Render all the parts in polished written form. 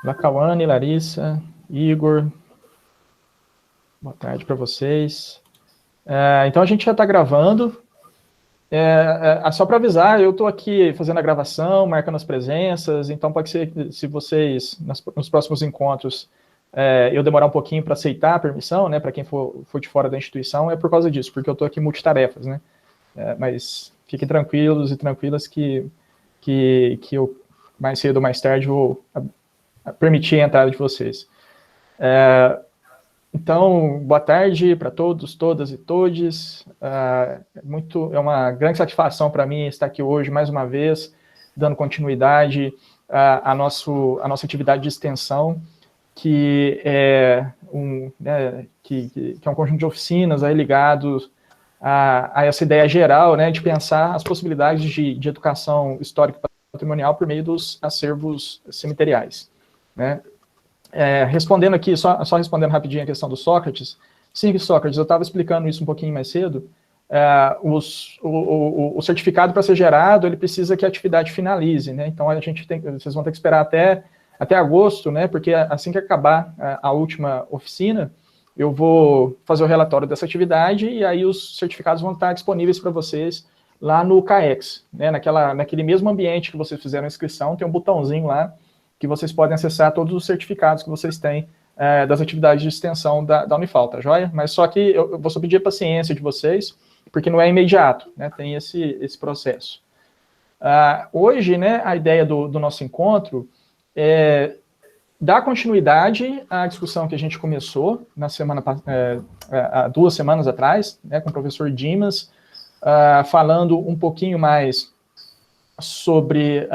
Lacauane, Larissa, Igor, boa tarde para vocês. Então a gente já está gravando. Só para avisar, eu estou aqui fazendo a gravação, marcando as presenças, então pode ser que se vocês, nos próximos encontros, eu demorar um pouquinho para aceitar a permissão, né, para quem for de fora da instituição, é por causa disso, porque eu estou aqui multitarefas, né, mas fiquem tranquilos e tranquilas que eu, mais cedo ou mais tarde, vou permitir a entrada de vocês. Então, boa tarde para todos, todas e todes. É uma grande satisfação para mim estar aqui hoje, mais uma vez, dando continuidade à nossa atividade de extensão, que é um conjunto de oficinas aí ligados a essa ideia geral, né, de pensar as possibilidades de educação histórica e patrimonial por meio dos acervos cemiteriais, né? Respondendo aqui, só respondendo rapidinho a questão do Sócrates. Sim, Sócrates, eu estava explicando isso um pouquinho mais cedo. O certificado, para ser gerado, ele precisa que a atividade finalize, né? Então, vocês vão ter que esperar até agosto, né? Porque assim que acabar a última oficina, eu vou fazer o relatório dessa atividade e aí os certificados vão estar disponíveis para vocês lá no CAEX, né? Naquele mesmo ambiente que vocês fizeram a inscrição, tem um botãozinho lá que vocês podem acessar todos os certificados que vocês têm das atividades de extensão da Unifal, tá joia? Mas só que eu vou só pedir a paciência de vocês, porque não é imediato, né? Tem esse processo. Hoje, né, a ideia do nosso encontro é dar continuidade à discussão que a gente começou há 2 semanas atrás, né, com o professor Dimas, falando um pouquinho mais sobre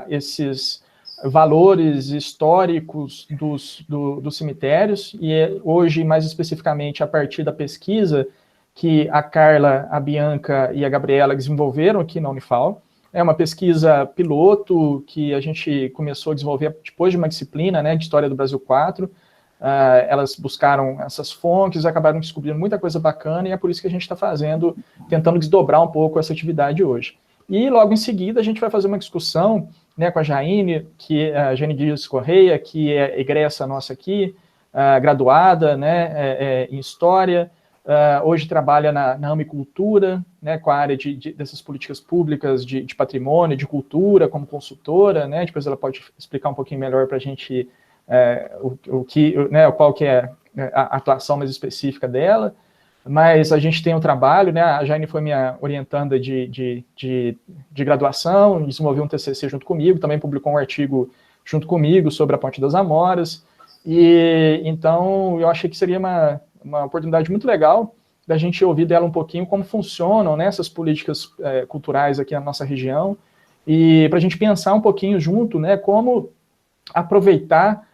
esses valores históricos dos cemitérios, e hoje, mais especificamente, a partir da pesquisa que a Carla, a Bianca e a Gabriela desenvolveram aqui na Unifal. É uma pesquisa piloto que a gente começou a desenvolver depois de uma disciplina, né, de História do Brasil 4. Elas buscaram essas fontes, acabaram descobrindo muita coisa bacana, e é por isso que a gente está tentando desdobrar um pouco essa atividade hoje. E logo em seguida a gente vai fazer uma discussão, né, com a Jaine, a Jaine Dias Correia, que é egressa nossa aqui, graduada, né, em História, hoje trabalha na Amicultura, né, com a área dessas políticas públicas de patrimônio, de cultura, como consultora, né, depois ela pode explicar um pouquinho melhor para a gente qual que é a atuação mais específica dela. Mas a gente tem um trabalho, né, a Jaine foi minha orientanda de graduação, desenvolveu um TCC junto comigo, também publicou um artigo junto comigo sobre a Ponte das Amoras, e então eu achei que seria uma oportunidade muito legal da gente ouvir dela um pouquinho como funcionam, né, essas políticas culturais aqui na nossa região, e para a gente pensar um pouquinho junto, né, como aproveitar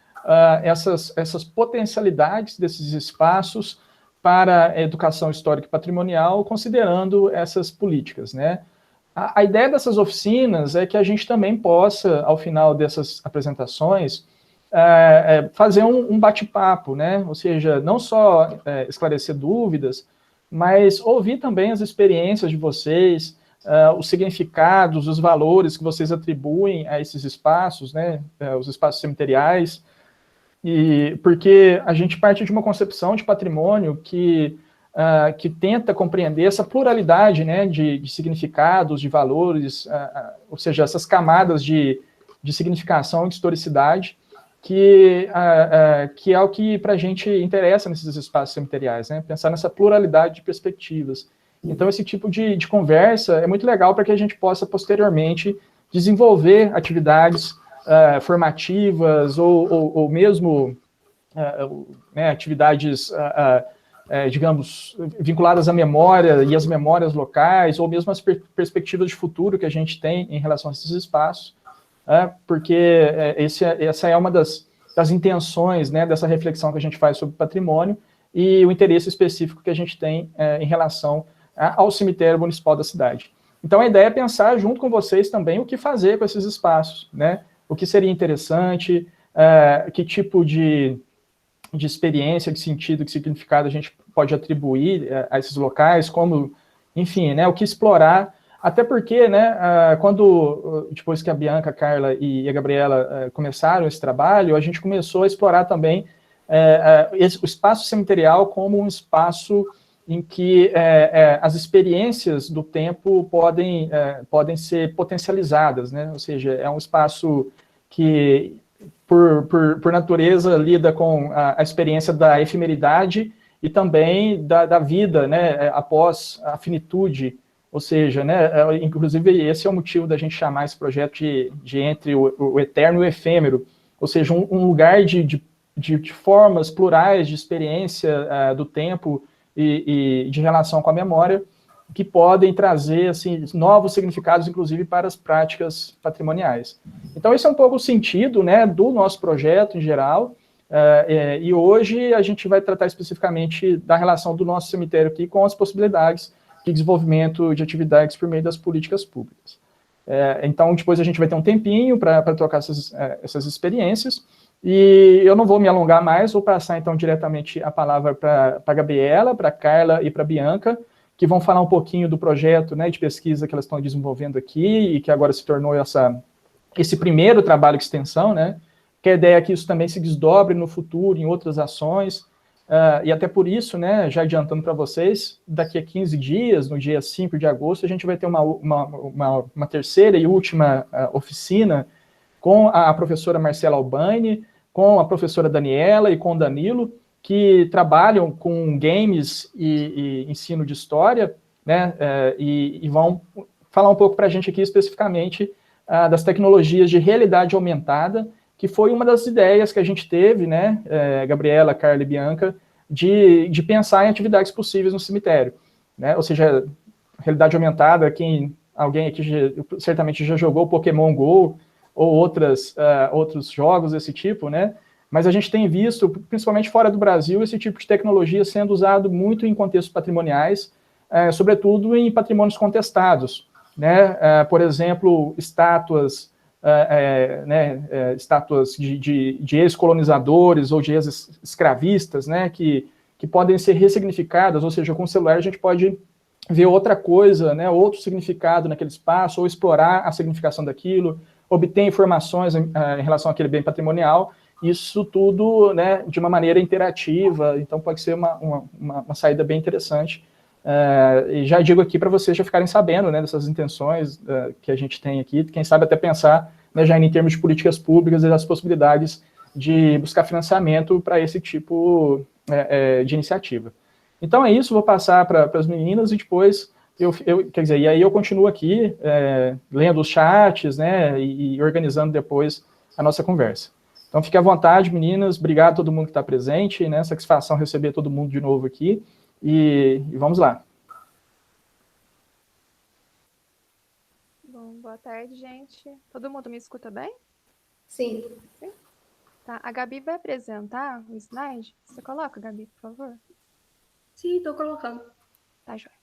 essas potencialidades desses espaços para a educação histórica e patrimonial, considerando essas políticas, né? A ideia dessas oficinas é que a gente também possa, ao final dessas apresentações, fazer um bate-papo, né? Ou seja, não só esclarecer dúvidas, mas ouvir também as experiências de vocês, os significados, os valores que vocês atribuem a esses espaços, né? Os espaços cemiteriais, e porque a gente parte de uma concepção de patrimônio que tenta compreender essa pluralidade, né, de significados, de valores, ou seja, essas camadas de significação e de historicidade, que é o que para a gente interessa nesses espaços cemiteriais, né, pensar nessa pluralidade de perspectivas. Então, esse tipo de conversa é muito legal para que a gente possa, posteriormente, desenvolver atividades formativas ou mesmo né, atividades, digamos, vinculadas à memória e às memórias locais, ou mesmo as perspectivas de futuro que a gente tem em relação a esses espaços, porque essa é uma das intenções, né, dessa reflexão que a gente faz sobre patrimônio e o interesse específico que a gente tem em relação ao cemitério municipal da cidade. Então, a ideia é pensar junto com vocês também o que fazer com esses espaços, né? O que seria interessante, que tipo de experiência, de sentido, de significado a gente pode atribuir a esses locais, como, enfim, né, o que explorar Até porque, né, depois que a Bianca, a Carla e a Gabriela começaram esse trabalho, a gente começou a explorar também o espaço cemiterial como um espaço em que as experiências do tempo podem ser potencializadas, né? Ou seja, é um espaço que, por natureza, lida com a experiência da efemeridade e também da vida, né, após a finitude. Ou seja, né, inclusive esse é o motivo da gente chamar esse projeto de entre o eterno e o efêmero, ou seja, um lugar de formas plurais de experiência do tempo e de relação com a memória, que podem trazer assim, novos significados, inclusive, para as práticas patrimoniais. Então, esse é um pouco o sentido, né, do nosso projeto em geral, e hoje a gente vai tratar especificamente da relação do nosso cemitério aqui com as possibilidades de desenvolvimento de atividades por meio das políticas públicas. Então, depois a gente vai ter um tempinho para trocar essas experiências, e eu não vou me alongar mais, vou passar então diretamente a palavra para a Gabriela, para a Carla e para a Bianca, que vão falar um pouquinho do projeto, né, de pesquisa que elas estão desenvolvendo aqui, e que agora se tornou esse primeiro trabalho de extensão, né, que a ideia é que isso também se desdobre no futuro em outras ações, e até por isso, né, já adiantando para vocês, daqui a 15 dias, no dia 5 de agosto, a gente vai ter uma terceira e última oficina com a professora Marcela Albani, com a professora Daniela e com o Danilo, que trabalham com games e ensino de história, né, e vão falar um pouco para a gente aqui especificamente das tecnologias de realidade aumentada, que foi uma das ideias que a gente teve, né, Gabriela, Carla e Bianca, de pensar em atividades possíveis no cemitério, né, ou seja, realidade aumentada, alguém aqui certamente já jogou Pokémon GO, ou outros jogos desse tipo, né, mas a gente tem visto, principalmente fora do Brasil, esse tipo de tecnologia sendo usado muito em contextos patrimoniais, sobretudo em patrimônios contestados, né, por exemplo, estátuas estátuas de ex-colonizadores ou de ex-escravistas, né, que podem ser ressignificadas, ou seja, com o celular a gente pode ver outra coisa, né, outro significado naquele espaço, ou explorar a significação daquilo, obter informações em relação àquele bem patrimonial, isso tudo, né, de uma maneira interativa, então pode ser uma saída bem interessante. E já digo aqui para vocês já ficarem sabendo, né, dessas intenções que a gente tem aqui, quem sabe até pensar, né, já em termos de políticas públicas e das possibilidades de buscar financiamento para esse tipo de iniciativa. Então é isso, vou passar para as meninas e depois quer dizer, e aí eu continuo aqui lendo os chats, né, e organizando depois a nossa conversa. Então fique à vontade, meninas, obrigado a todo mundo que está presente, né, satisfação receber todo mundo de novo aqui, e vamos lá. Bom, boa tarde, gente. Todo mundo me escuta bem? Sim. Sim? Tá, a Gabi vai apresentar o slide. Você coloca, Gabi, por favor? Sim, estou colocando. Tá, joia.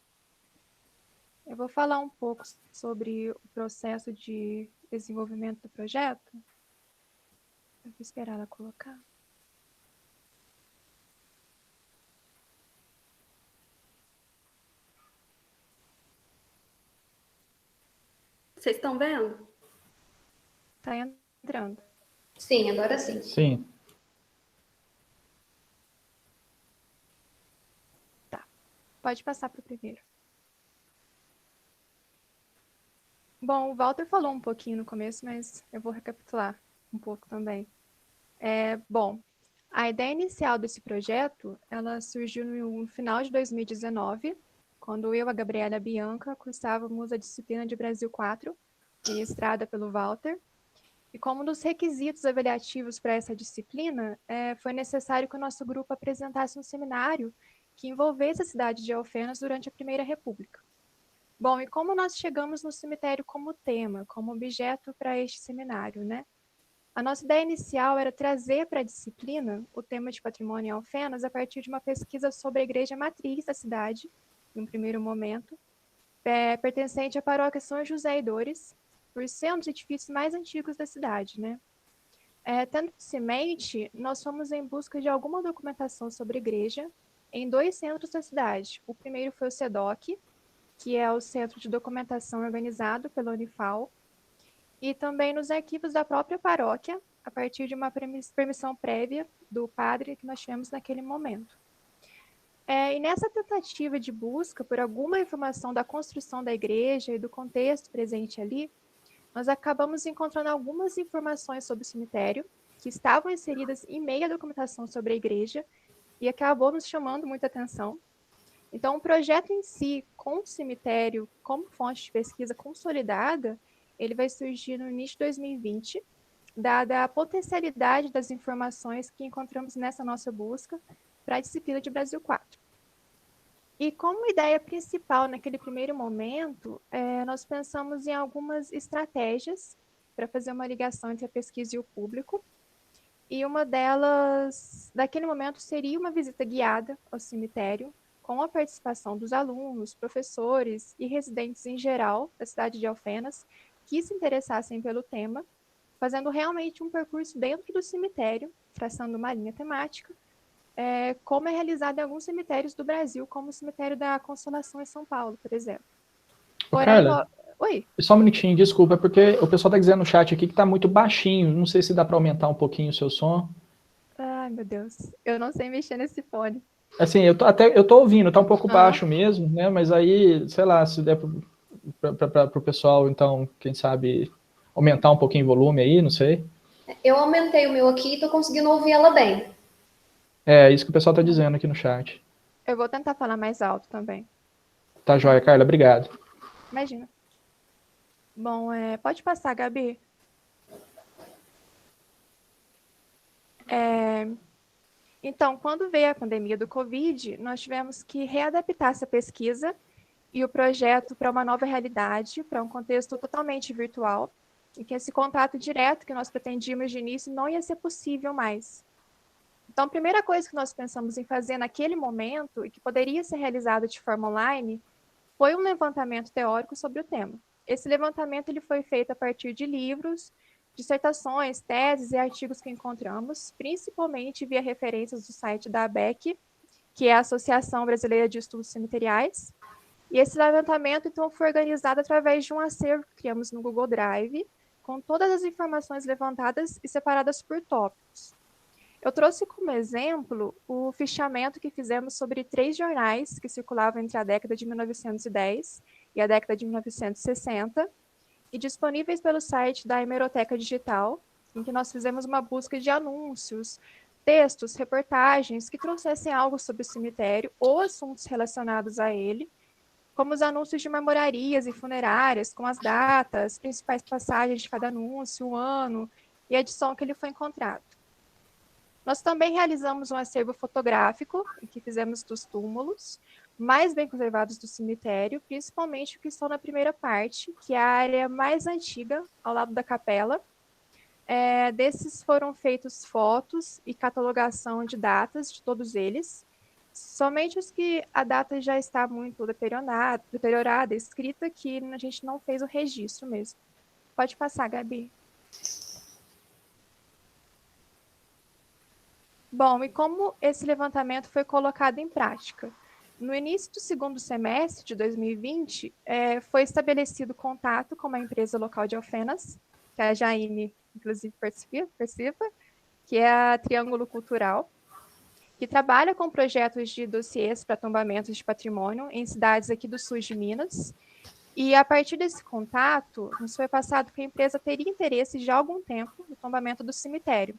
Eu vou falar um pouco sobre o processo de desenvolvimento do projeto. Eu vou esperar ela colocar. Vocês estão vendo? Tá entrando. Sim, agora sim. Sim. Tá. Pode passar para o primeiro. Bom, o Walter falou um pouquinho no começo, mas eu vou recapitular um pouco também. Bom, a ideia inicial desse projeto, ela surgiu no final de 2019, quando eu, a Gabriela e a Bianca cursávamos a disciplina de Brasil 4, ministrada pelo Walter. E como um dos requisitos avaliativos para essa disciplina, foi necessário que o nosso grupo apresentasse um seminário que envolvesse a cidade de Alfenas durante a Primeira República. Bom, e como nós chegamos no cemitério como tema, como objeto para este seminário, né? A nossa ideia inicial era trazer para a disciplina o tema de patrimônio em Alfenas a partir de uma pesquisa sobre a igreja matriz da cidade, em um primeiro momento, pertencente à paróquia São José e Dores, por ser um dos edifícios mais antigos da cidade, né? Tendo isso em mente, nós fomos em busca de alguma documentação sobre a igreja em 2 centros da cidade. O primeiro foi o SEDOC, que é o Centro de Documentação organizado pela Unifal, e também nos arquivos da própria paróquia, a partir de uma permissão prévia do padre que nós tivemos naquele momento. E nessa tentativa de busca por alguma informação da construção da igreja e do contexto presente ali, nós acabamos encontrando algumas informações sobre o cemitério, que estavam inseridas em meio à documentação sobre a igreja, e acabou nos chamando muita atenção. Então, o projeto em si, com o cemitério como fonte de pesquisa consolidada, ele vai surgir no início de 2020, dada a potencialidade das informações que encontramos nessa nossa busca para a disciplina de Brasil 4. E como ideia principal naquele primeiro momento, nós pensamos em algumas estratégias para fazer uma ligação entre a pesquisa e o público, e uma delas, naquele momento, seria uma visita guiada ao cemitério, com a participação dos alunos, professores e residentes em geral da cidade de Alfenas, que se interessassem pelo tema, fazendo realmente um percurso dentro do cemitério, traçando uma linha temática, como é realizado em alguns cemitérios do Brasil, como o cemitério da Consolação em São Paulo, por exemplo. Porém, Carla, oi? só um minutinho, desculpa, porque o pessoal está dizendo no chat aqui que está muito baixinho, não sei se dá para aumentar um pouquinho o seu som. Ai, meu Deus, eu não sei mexer nesse fone. Assim, eu tô ouvindo, tá um pouco baixo mesmo, né? Mas aí, sei lá, se der para o pessoal, então, quem sabe, aumentar um pouquinho o volume aí, não sei. Eu aumentei o meu aqui e tô conseguindo ouvir ela bem. É isso que o pessoal tá dizendo aqui no chat. Eu vou tentar falar mais alto também. Tá joia, Carla, obrigado. Imagina. Bom, pode passar, Gabi. Então, quando veio a pandemia do Covid, nós tivemos que readaptar essa pesquisa e o projeto para uma nova realidade, para um contexto totalmente virtual, e que esse contato direto que nós pretendíamos de início não ia ser possível mais. Então, a primeira coisa que nós pensamos em fazer naquele momento, e que poderia ser realizada de forma online, foi um levantamento teórico sobre o tema. Esse levantamento ele foi feito a partir de livros, dissertações, teses e artigos que encontramos, principalmente via referências do site da ABEC, que é a Associação Brasileira de Estudos Cemiteriais. E esse levantamento, então, foi organizado através de um acervo que criamos no Google Drive, com todas as informações levantadas e separadas por tópicos. Eu trouxe como exemplo o fichamento que fizemos sobre 3 jornais que circulavam entre a década de 1910 e a década de 1960, e disponíveis pelo site da Hemeroteca Digital, em que nós fizemos uma busca de anúncios, textos, reportagens que trouxessem algo sobre o cemitério ou assuntos relacionados a ele, como os anúncios de marmorarias e funerárias, com as datas, principais passagens de cada anúncio, o ano e a edição que ele foi encontrado. Nós também realizamos um acervo fotográfico, em que fizemos dos túmulos mais bem conservados do cemitério, principalmente o que estão na primeira parte, que é a área mais antiga, ao lado da capela. Desses foram feitos fotos e catalogação de datas de todos eles, somente os que a data já está muito deteriorada, escrita, que a gente não fez o registro mesmo. Pode passar, Gabi. Bom, e como esse levantamento foi colocado em prática? No início do segundo semestre de 2020, foi estabelecido contato com uma empresa local de Alfenas, que a Jaine, inclusive, participa, que é a Triângulo Cultural, que trabalha com projetos de dossiês para tombamentos de patrimônio em cidades aqui do sul de Minas. E a partir desse contato, nos foi passado que a empresa teria interesse já há algum tempo no tombamento do cemitério.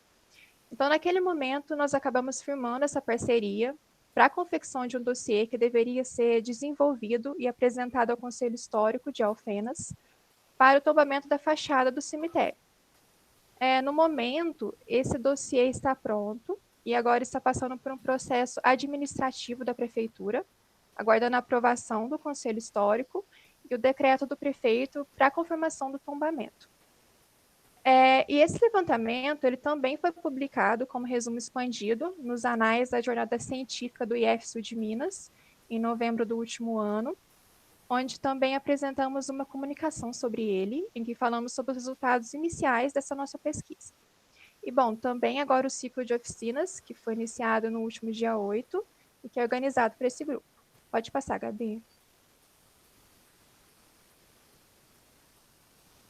Então, naquele momento, nós acabamos firmando essa parceria para a confecção de um dossiê que deveria ser desenvolvido e apresentado ao Conselho Histórico de Alfenas para o tombamento da fachada do cemitério. No momento, esse dossiê está pronto e agora está passando por um processo administrativo da Prefeitura, aguardando a aprovação do Conselho Histórico e o decreto do prefeito para a confirmação do tombamento. E esse levantamento ele também foi publicado como resumo expandido nos anais da Jornada Científica do IF Sul de Minas, em novembro do último ano, onde também apresentamos uma comunicação sobre ele, em que falamos sobre os resultados iniciais dessa nossa pesquisa. E, bom, também agora o ciclo de oficinas, que foi iniciado no último dia 8, e que é organizado por esse grupo. Pode passar, Gabi.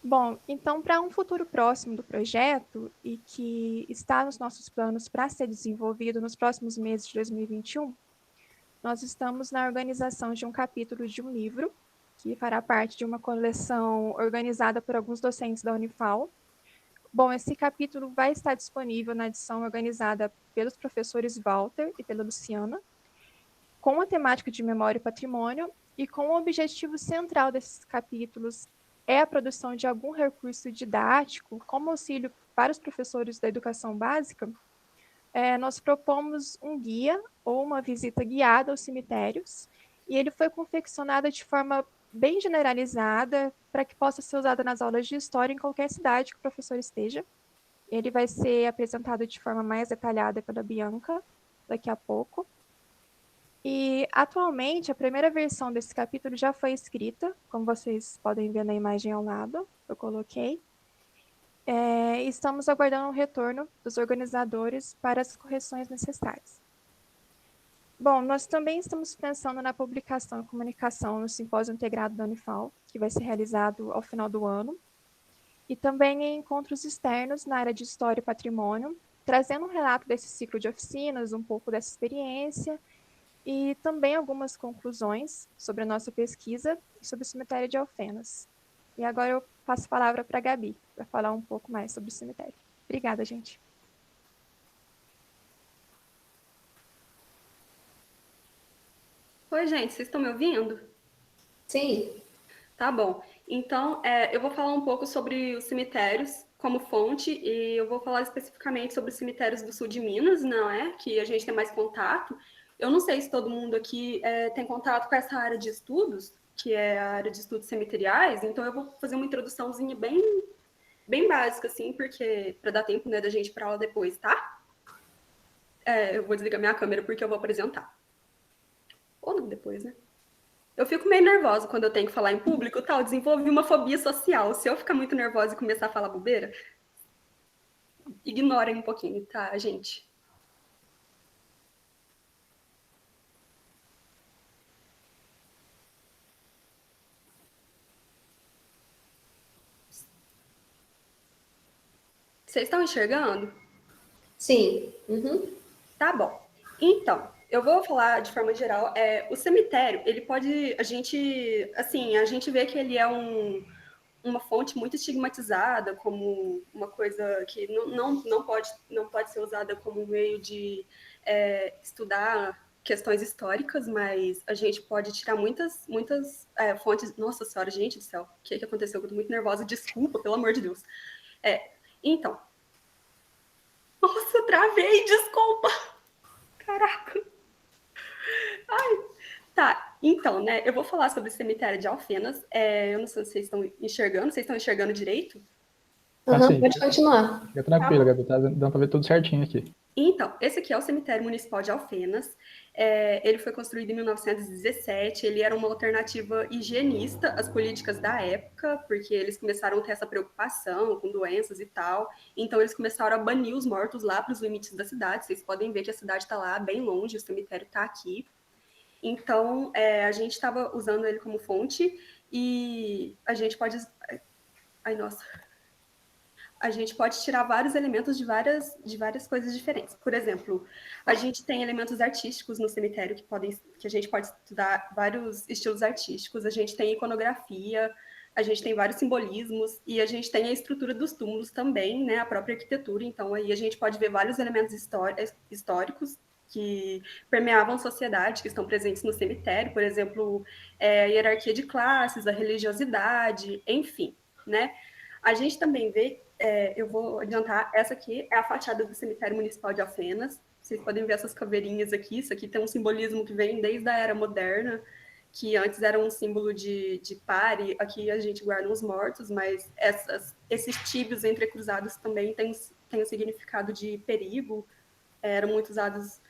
Bom, então, para um futuro próximo do projeto e que está nos nossos planos para ser desenvolvido nos próximos meses de 2021, nós estamos na organização de um capítulo de um livro que fará parte de uma coleção organizada por alguns docentes da Unifal. Bom, esse capítulo vai estar disponível na edição organizada pelos professores Walter e pela Luciana, com a temática de memória e patrimônio, e com o objetivo central desses capítulos é a produção de algum recurso didático como auxílio para os professores da educação básica. Nós propomos um guia ou uma visita guiada aos cemitérios, e ele foi confeccionado de forma bem generalizada para que possa ser usado nas aulas de história em qualquer cidade que o professor esteja. Ele vai ser apresentado de forma mais detalhada pela Bianca daqui a pouco. E, atualmente, a primeira versão desse capítulo já foi escrita, como vocês podem ver na imagem ao lado, eu coloquei. Estamos aguardando o retorno dos organizadores para as correções necessárias. Bom, nós também estamos pensando na publicação e comunicação no Simpósio Integrado da Unifal, que vai ser realizado ao final do ano, e também em encontros externos na área de História e Patrimônio, trazendo um relato desse ciclo de oficinas, um pouco dessa experiência, e também algumas conclusões sobre a nossa pesquisa e sobre o cemitério de Alfenas. E agora eu passo a palavra para a Gabi, para falar um pouco mais sobre o cemitério. Obrigada, gente. Oi, gente, vocês estão me ouvindo? Sim. Tá bom. Então, eu vou falar um pouco sobre os cemitérios como fonte, e eu vou falar especificamente sobre os cemitérios do sul de Minas, não é? Que a gente tem mais contato. Eu não sei se todo mundo aqui tem contato com essa área de estudos, que é a área de estudos cemiteriais, então eu vou fazer uma introduçãozinha bem básica, assim, porque para dar tempo, né, da gente ir para aula depois, tá? Eu vou desligar minha câmera porque eu vou apresentar. Ou não depois, né? Eu fico meio nervosa quando eu tenho que falar em público, tal, desenvolvi uma fobia social. Se eu ficar muito nervosa e começar a falar bobeira, ignorem um pouquinho, tá, gente? Vocês estão enxergando? Sim. Uhum. Tá bom. Então, eu vou falar de forma geral. O cemitério, ele pode, a gente vê que ele é uma fonte muito estigmatizada, como uma coisa que não pode ser usada como um meio de estudar questões históricas, mas a gente pode tirar muitas fontes. Nossa senhora, gente do céu, o que aconteceu? Eu tô muito nervosa, desculpa, pelo amor de Deus. Então, nossa, travei, desculpa. Caraca. Ai, tá. Então, né, eu vou falar sobre o cemitério de Alfenas. Eu não sei se vocês estão enxergando direito? Assim, Pode continuar. fica tranquilo, Gabi, tá dando pra ver tudo certinho aqui. Então, esse aqui é o cemitério municipal de Alfenas. Ele foi construído em 1917. Ele era uma alternativa higienista às políticas da época, porque eles começaram a ter essa preocupação com doenças e tal. Então, eles começaram a banir os mortos lá para os limites da cidade. Vocês podem ver que a cidade está lá bem longe, o cemitério está aqui. Então, a gente estava usando ele como fonte e a gente pode... Ai, nossa... A gente pode tirar vários elementos de várias coisas diferentes. Por exemplo, a gente tem elementos artísticos no cemitério que a gente pode estudar vários estilos artísticos. A gente tem iconografia, a gente tem vários simbolismos e a gente tem a estrutura dos túmulos também, né, a própria arquitetura. Então, aí a gente pode ver vários elementos históricos que permeavam a sociedade, que estão presentes no cemitério. Por exemplo, a hierarquia de classes, a religiosidade, enfim, né? A gente também vê, eu vou adiantar, essa aqui é a fachada do cemitério municipal de Alfenas. Vocês podem ver essas caveirinhas aqui. Isso aqui tem um simbolismo que vem desde a era moderna, que antes era um símbolo de pare. Aqui a gente guarda os mortos, mas esses tíbios entrecruzados também têm um significado de perigo. Eram muito usados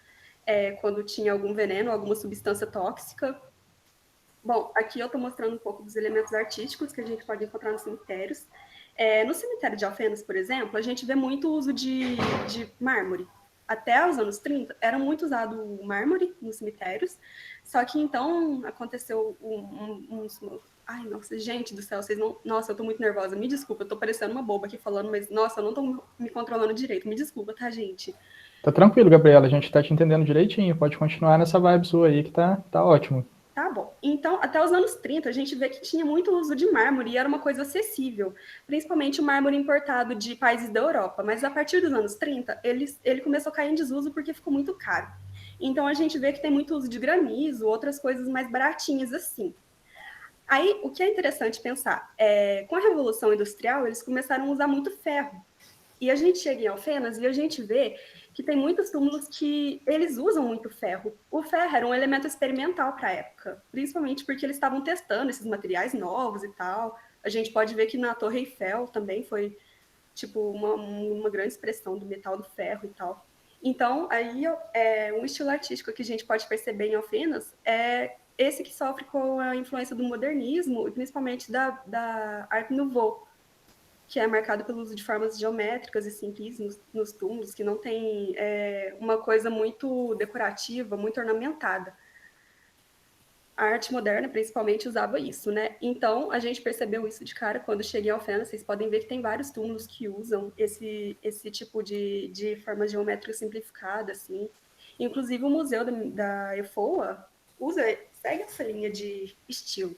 quando tinha algum veneno, alguma substância tóxica. Bom, aqui eu estou mostrando um pouco dos elementos artísticos que a gente pode encontrar nos cemitérios. No cemitério de Alfenas, por exemplo, a gente vê muito uso de mármore. Até os anos 30, era muito usado mármore nos cemitérios, só que então aconteceu Ai, nossa, gente do céu, vocês não... Nossa, eu tô muito nervosa. Me desculpa, eu tô parecendo uma boba aqui falando, mas, nossa, eu não tô me controlando direito. Me desculpa, tá, gente? Tá tranquilo, Gabriela, a gente tá te entendendo direitinho, pode continuar nessa vibe sua aí que tá ótimo. Tá bom. Então, até os anos 30, a gente vê que tinha muito uso de mármore e era uma coisa acessível, principalmente o mármore importado de países da Europa. Mas a partir dos anos 30, ele começou a cair em desuso porque ficou muito caro. Então, a gente vê que tem muito uso de granizo, outras coisas mais baratinhas assim. Aí, o que é interessante pensar, com a Revolução Industrial, eles começaram a usar muito ferro. E a gente chega em Alfenas e a gente vê que tem muitos túmulos que eles usam muito ferro. O ferro era um elemento experimental para a época, principalmente porque eles estavam testando esses materiais novos e tal. A gente pode ver que na Torre Eiffel também foi tipo uma grande expressão do metal do ferro e tal. Então, aí um estilo artístico que a gente pode perceber em Alfenas é esse que sofre com a influência do modernismo e principalmente da Art Nouveau, que é marcado pelo uso de formas geométricas e simples nos túmulos, que não tem uma coisa muito decorativa, muito ornamentada. A arte moderna, principalmente, usava isso, né? Então, a gente percebeu isso de cara quando cheguei ao Alfenas. Vocês podem ver que tem vários túmulos que usam esse tipo de forma geométrica simplificada, assim. Inclusive, o museu da EFOA segue essa linha de estilo.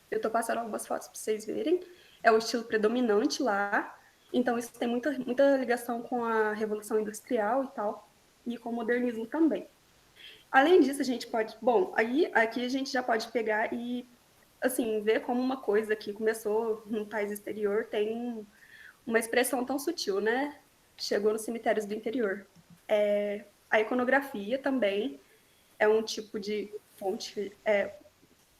Eu estou passando algumas fotos para vocês verem. É o estilo predominante lá. Então, isso tem muita ligação com a Revolução Industrial e tal, e com o modernismo também. Além disso, a gente pode... Bom, aí aqui a gente já pode pegar e, assim, ver como uma coisa que começou num país exterior tem uma expressão tão sutil, né? Chegou nos cemitérios do interior. A iconografia também é um tipo de fonte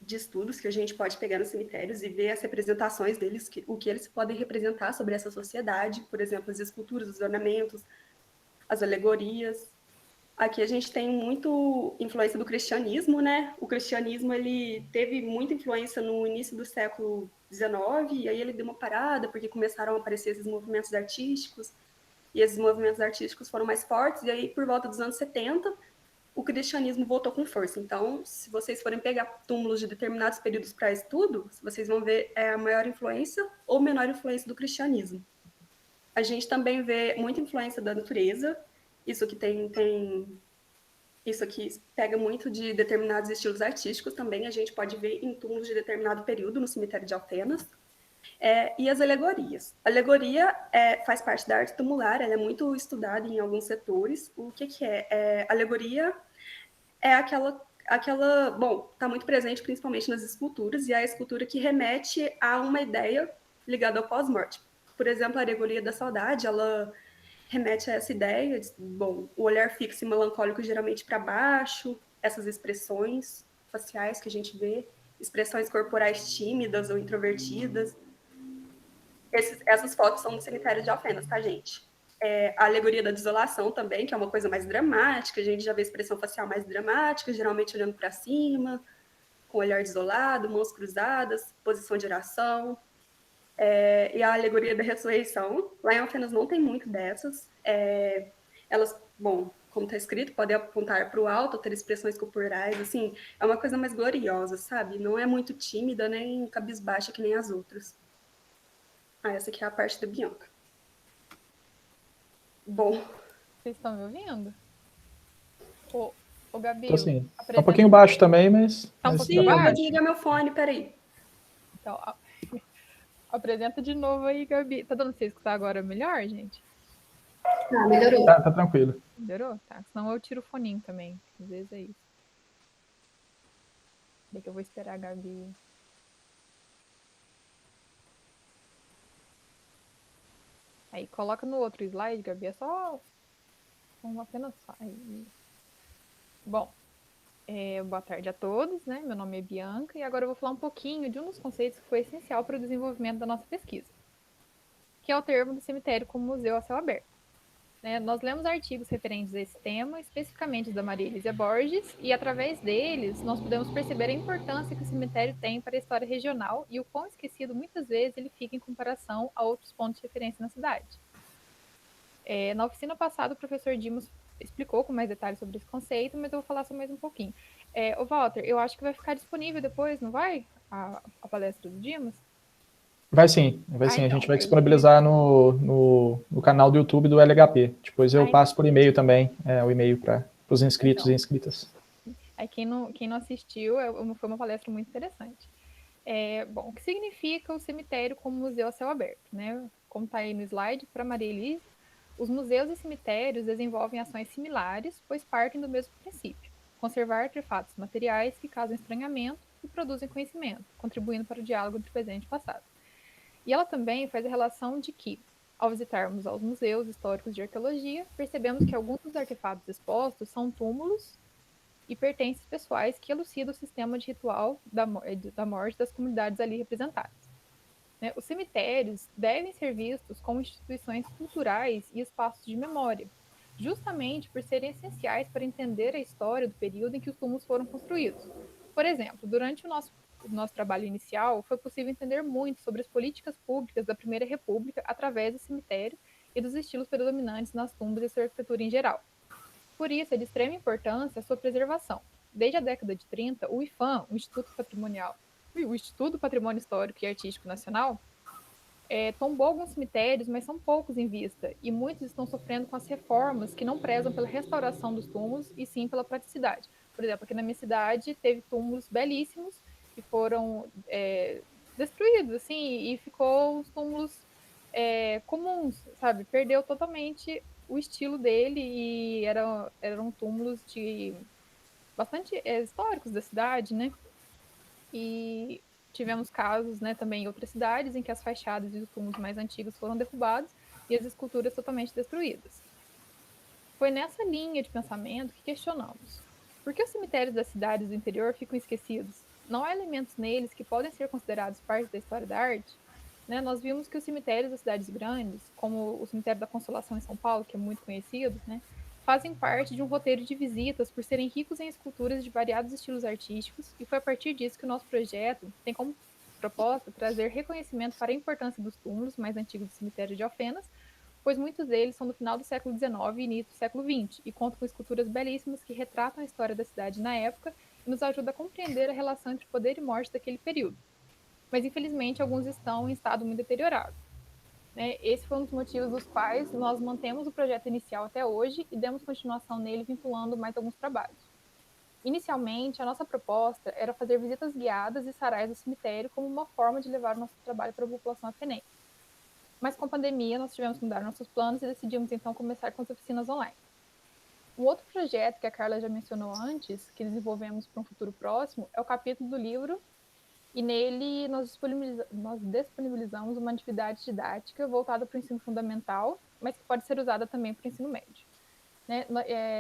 de estudos que a gente pode pegar nos cemitérios e ver as representações deles, o que eles podem representar sobre essa sociedade, por exemplo, as esculturas, os ornamentos, as alegorias. Aqui a gente tem muito influência do cristianismo, né? O cristianismo ele teve muita influência no início do século XIX, e aí ele deu uma parada, porque começaram a aparecer esses movimentos artísticos, e esses movimentos artísticos foram mais fortes, e aí por volta dos anos 70, o cristianismo voltou com força. Então, se vocês forem pegar túmulos de determinados períodos para estudo, vocês vão ver a maior influência ou menor influência do cristianismo. A gente também vê muita influência da natureza. Isso aqui pega muito de determinados estilos artísticos também. A gente pode ver em túmulos de determinado período no cemitério de Alfenas. E as alegorias. A alegoria faz parte da arte tumular, ela é muito estudada em alguns setores. O que é? Alegoria é aquela... Bom, está muito presente principalmente nas esculturas, e é a escultura que remete a uma ideia ligada ao pós-morte. Por exemplo, a alegoria da saudade, ela remete a essa ideia de, bom, o olhar fixo e melancólico geralmente para baixo, essas expressões faciais que a gente vê, expressões corporais tímidas ou introvertidas. Essas fotos são do cemitério de Alfenas, tá, gente? A alegoria da desolação também, que é uma coisa mais dramática, a gente já vê expressão facial mais dramática, geralmente olhando para cima, com o olhar desolado, mãos cruzadas, posição de oração. E a alegoria da ressurreição, lá em Alfenas não tem muito dessas. Elas, bom, como está escrito, podem apontar para o alto, ter expressões corporais, assim, é uma coisa mais gloriosa, sabe? Não é muito tímida, nem cabisbaixa que nem as outras. Essa aqui é a parte da Bianca. Bom. Vocês estão me ouvindo? Ô Gabi, Então, assim, tá um pouquinho baixo também, mas... Tá um mas pouquinho Sim, eu baixo? vou desligar meu fone, peraí. Então, apresenta de novo aí, Gabi. Tá dando pra você escutar agora melhor, gente? Ah, melhorou. Tá tranquilo. Melhorou? Tá. Senão eu tiro o foninho também. Às vezes é isso. Daí que eu vou esperar a Gabi. Aí coloca no outro slide, Gabi. É só... Vamos apenas... Aí. Bom, boa tarde a todos, né? Meu nome é Bianca e agora eu vou falar um pouquinho de um dos conceitos que foi essencial para o desenvolvimento da nossa pesquisa, que é o termo do cemitério como museu a céu aberto. Nós lemos artigos referentes a esse tema, especificamente da Maria Elísia Borges, e através deles nós podemos perceber a importância que o cemitério tem para a história regional e o quão esquecido muitas vezes ele fica em comparação a outros pontos de referência na cidade. Na oficina passada, o professor Dimos explicou com mais detalhes sobre esse conceito, mas eu vou falar só mais um pouquinho. Ô, Walter, eu acho que vai ficar disponível depois, não vai? A palestra do Dimas? Vai sim, vai sim. A Então, gente vai perfeito. disponibilizar no canal do YouTube do LHP. Depois eu Então, passo por e-mail também, o e-mail para os inscritos e inscritas. aí quem não assistiu, foi uma palestra muito interessante. Bom, o que significa o cemitério como museu a céu aberto, né? Como está aí no slide, para Maria Elise, os museus e cemitérios desenvolvem ações similares, pois partem do mesmo princípio: conservar artefatos materiais que causam estranhamento e produzem conhecimento, contribuindo para o diálogo entre presente e passado. E ela também faz a relação de que, ao visitarmos aos museus históricos de arqueologia, percebemos que alguns dos artefatos expostos são túmulos e pertences pessoais que elucidam o sistema de ritual da morte das comunidades ali representadas. Né? Os cemitérios devem ser vistos como instituições culturais e espaços de memória, justamente por serem essenciais para entender a história do período em que os túmulos foram construídos. Por exemplo, durante o nosso trabalho inicial, foi possível entender muito sobre as políticas públicas da Primeira República através do cemitério e dos estilos predominantes nas tumbas e sua arquitetura em geral. Por isso, é de extrema importância a sua preservação. Desde a década de 30, o IPHAN, o Instituto Patrimônio Histórico e Artístico Nacional, tombou alguns cemitérios, mas são poucos em vista, e muitos estão sofrendo com as reformas que não prezam pela restauração dos túmulos, e sim pela praticidade. Por exemplo, aqui na minha cidade, teve túmulos belíssimos que foram destruídos, assim, e ficou os túmulos comuns, sabe? Perdeu totalmente o estilo dele, e eram túmulos bastante históricos da cidade, né? E tivemos casos, né, também em outras cidades em que as fachadas e os túmulos mais antigos foram derrubados e as esculturas totalmente destruídas. Foi nessa linha de pensamento que questionamos: por que os cemitérios das cidades do interior ficam esquecidos? Não há elementos neles que podem ser considerados parte da história da arte? Né? Nós vimos que os cemitérios das cidades grandes, como o cemitério da Consolação em São Paulo, que é muito conhecido, né, fazem parte de um roteiro de visitas por serem ricos em esculturas de variados estilos artísticos, e foi a partir disso que o nosso projeto tem como proposta trazer reconhecimento para a importância dos túmulos mais antigos do cemitério de Alfenas, pois muitos deles são do final do século XIX e início do século XX, e contam com esculturas belíssimas que retratam a história da cidade na época e nos ajudam a compreender a relação entre poder e morte daquele período. Mas, infelizmente, alguns estão em estado muito deteriorado. Esse foi um dos motivos dos quais nós mantemos o projeto inicial até hoje e demos continuação nele, vinculando mais alguns trabalhos. Inicialmente, a nossa proposta era fazer visitas guiadas e sarais do cemitério como uma forma de levar o nosso trabalho para a população afenense. Mas com a pandemia, nós tivemos que mudar nossos planos e decidimos então começar com as oficinas online. Um outro projeto que a Carla já mencionou antes, que desenvolvemos para um futuro próximo, é o capítulo do livro, e nele nós disponibilizamos uma atividade didática voltada para o ensino fundamental, mas que pode ser usada também para o ensino médio.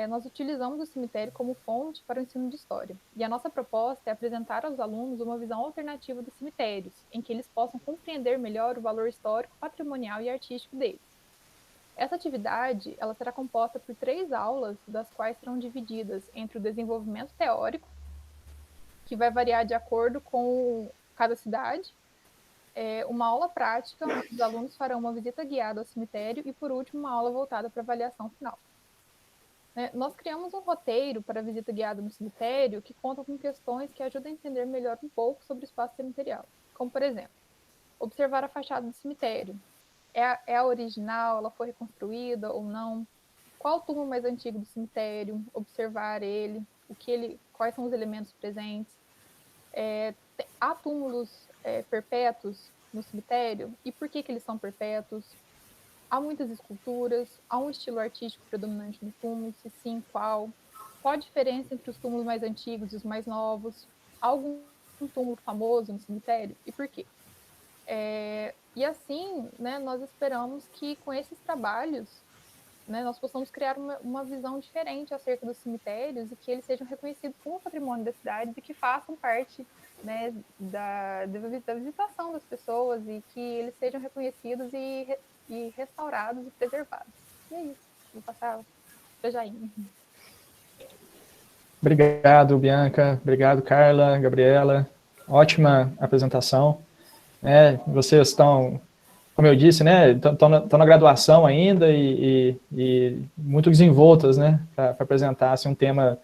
Nós utilizamos o cemitério como fonte para o ensino de história, e a nossa proposta é apresentar aos alunos uma visão alternativa dos cemitérios, em que eles possam compreender melhor o valor histórico, patrimonial e artístico deles. Essa atividade ela será composta por 3 aulas, das quais serão divididas entre o desenvolvimento teórico, que vai variar de acordo com cada cidade, uma aula prática, onde os alunos farão uma visita guiada ao cemitério, e, por último, uma aula voltada para a avaliação final. Nós criamos um roteiro para a visita guiada no cemitério que conta com questões que ajudam a entender melhor um pouco sobre o espaço cemiterial, como, por exemplo, observar a fachada do cemitério. É a original? Ela foi reconstruída ou não? Qual o túmulo mais antigo do cemitério? Observar ele, quais são os elementos presentes? Há túmulos perpétuos no cemitério? E por que eles são perpétuos? Há muitas esculturas? Há um estilo artístico predominante no túmulo? Se sim, qual? Qual a diferença entre os túmulos mais antigos e os mais novos? Há algum túmulo famoso no cemitério? E por quê? E assim, né, nós esperamos que com esses trabalhos, né, nós possamos criar uma visão diferente acerca dos cemitérios, e que eles sejam reconhecidos como patrimônio da cidade e que façam parte, né, da visitação das pessoas, e que eles sejam reconhecidos e restaurados e preservados. E é isso. Vou passar para a Jaine. Obrigado, Bianca. Obrigado, Carla, Gabriela. Ótima apresentação. Vocês estão, como eu disse, né, estão na graduação ainda e muito desenvoltas, né, para apresentar assim, um tema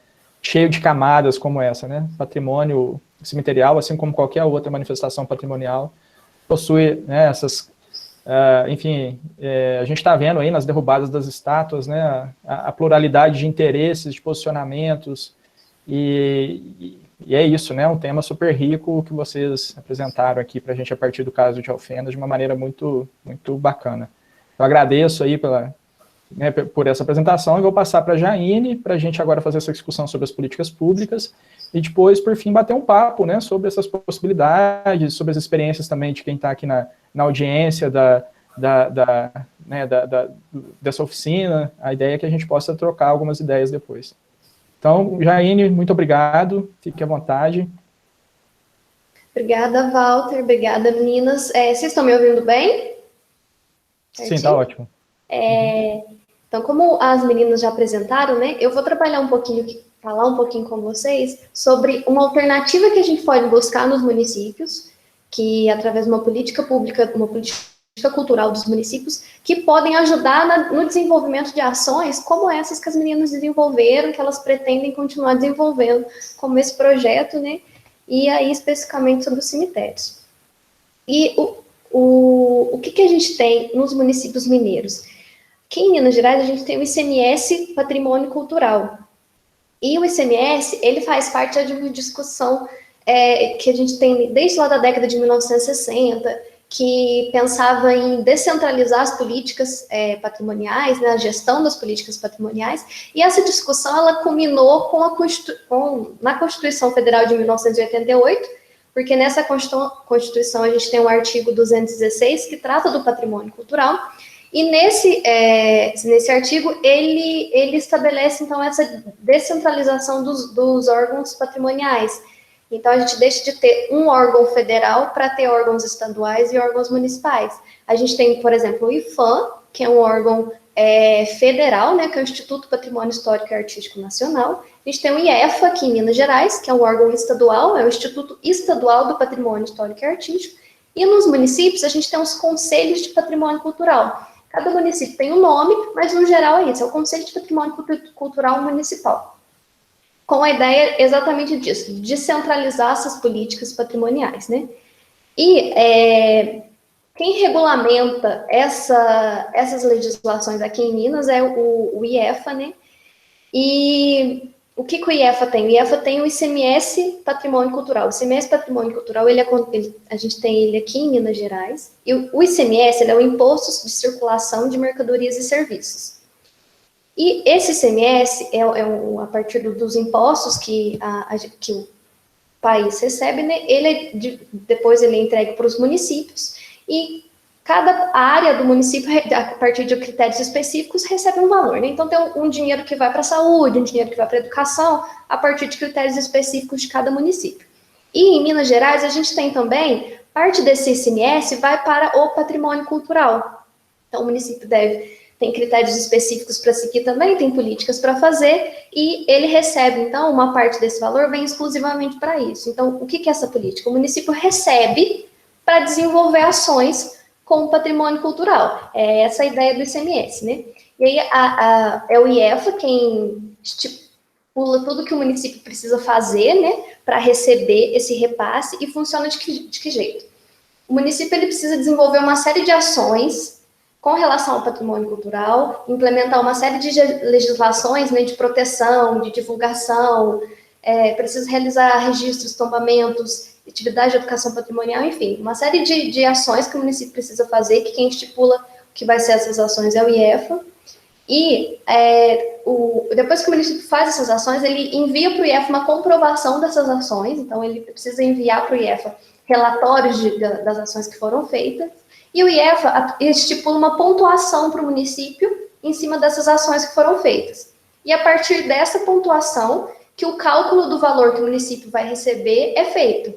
cheio de camadas como essa, né? Patrimônio cemiterial, assim como qualquer outra manifestação patrimonial, possui, né, essas... enfim, a gente está vendo aí nas derrubadas das estátuas, né, a pluralidade de interesses, de posicionamentos, e é isso, né, um tema super rico que vocês apresentaram aqui para a gente a partir do caso de Alfenas de uma maneira muito, muito bacana. Eu agradeço aí por essa apresentação e vou passar para a Jaine, para a gente agora fazer essa discussão sobre as políticas públicas e depois, por fim, bater um papo, né, sobre essas possibilidades, sobre as experiências também de quem está aqui na audiência dessa oficina. A ideia é que a gente possa trocar algumas ideias depois. Então, Jaine, muito obrigado, fique à vontade. Obrigada, Walter, obrigada, meninas. Vocês estão me ouvindo bem? Certinho? Sim, está ótimo. Então, como as meninas já apresentaram, né, eu vou trabalhar um pouquinho, falar um pouquinho com vocês sobre uma alternativa que a gente pode buscar nos municípios, que através de uma política pública, uma política cultural dos municípios, que podem ajudar no desenvolvimento de ações como essas que as meninas desenvolveram, que elas pretendem continuar desenvolvendo, como esse projeto, né, e aí especificamente sobre os cemitérios. E o que a gente tem nos municípios mineiros? Aqui em Minas Gerais, a gente tem o ICMS Patrimônio Cultural. E o ICMS, ele faz parte de uma discussão que a gente tem desde lá da década de 1960, que pensava em descentralizar as políticas patrimoniais, né, a gestão das políticas patrimoniais, e essa discussão ela culminou na Constituição Federal de 1988, porque nessa Constituição a gente tem o artigo 216, que trata do patrimônio cultural, e nesse artigo ele estabelece, então, essa descentralização dos órgãos patrimoniais. Então, a gente deixa de ter um órgão federal para ter órgãos estaduais e órgãos municipais. A gente tem, por exemplo, o IPHAN, que é um órgão federal, né, que é o Instituto Patrimônio Histórico e Artístico Nacional. A gente tem o IEFA, aqui em Minas Gerais, que é um órgão estadual, é o Instituto Estadual do Patrimônio Histórico e Artístico. E nos municípios, a gente tem os Conselhos de Patrimônio Cultural. Cada município tem um nome, mas no geral é isso, é o Conselho de Patrimônio Cultural Municipal. Com a ideia exatamente disso, de descentralizar essas políticas patrimoniais, né? E quem regulamenta essas legislações aqui em Minas é o IEFA, né? E o que o IEFA tem? O IEFA tem o ICMS Patrimônio Cultural. O ICMS Patrimônio Cultural, a gente tem ele aqui em Minas Gerais, e o ICMS ele é o Imposto de Circulação de Mercadorias e Serviços. E esse ICMS a partir dos impostos que o país recebe, né? Depois ele é entregue para os municípios, e cada área do município, a partir de critérios específicos, recebe um valor, né? Então, tem um dinheiro que vai para a saúde, um dinheiro que vai para a educação, a partir de critérios específicos de cada município. E em Minas Gerais, a gente tem também, parte desse ICMS vai para o patrimônio cultural. Então, o município tem critérios específicos para seguir também, tem políticas para fazer, e ele recebe, então, uma parte desse valor vem exclusivamente para isso. Então, o que é essa política? O município recebe para desenvolver ações com o patrimônio cultural. É essa a ideia do ICMS, né? E aí é o IEFA quem estipula tudo que o município precisa fazer, né, para receber esse repasse, e funciona de que jeito? O município ele precisa desenvolver uma série de ações com relação ao patrimônio cultural, implementar uma série de legislações, né, de proteção, de divulgação, precisa realizar registros, tombamentos, atividade de educação patrimonial, enfim, uma série de ações que o município precisa fazer, que quem estipula o que vai ser essas ações é o IEFA, e depois que o município faz essas ações, ele envia para o IEFA uma comprovação dessas ações, então ele precisa enviar para o IEFA relatórios das ações que foram feitas, e o IEFA estipula uma pontuação para o município em cima dessas ações que foram feitas. E a partir dessa pontuação, que o cálculo do valor que o município vai receber é feito.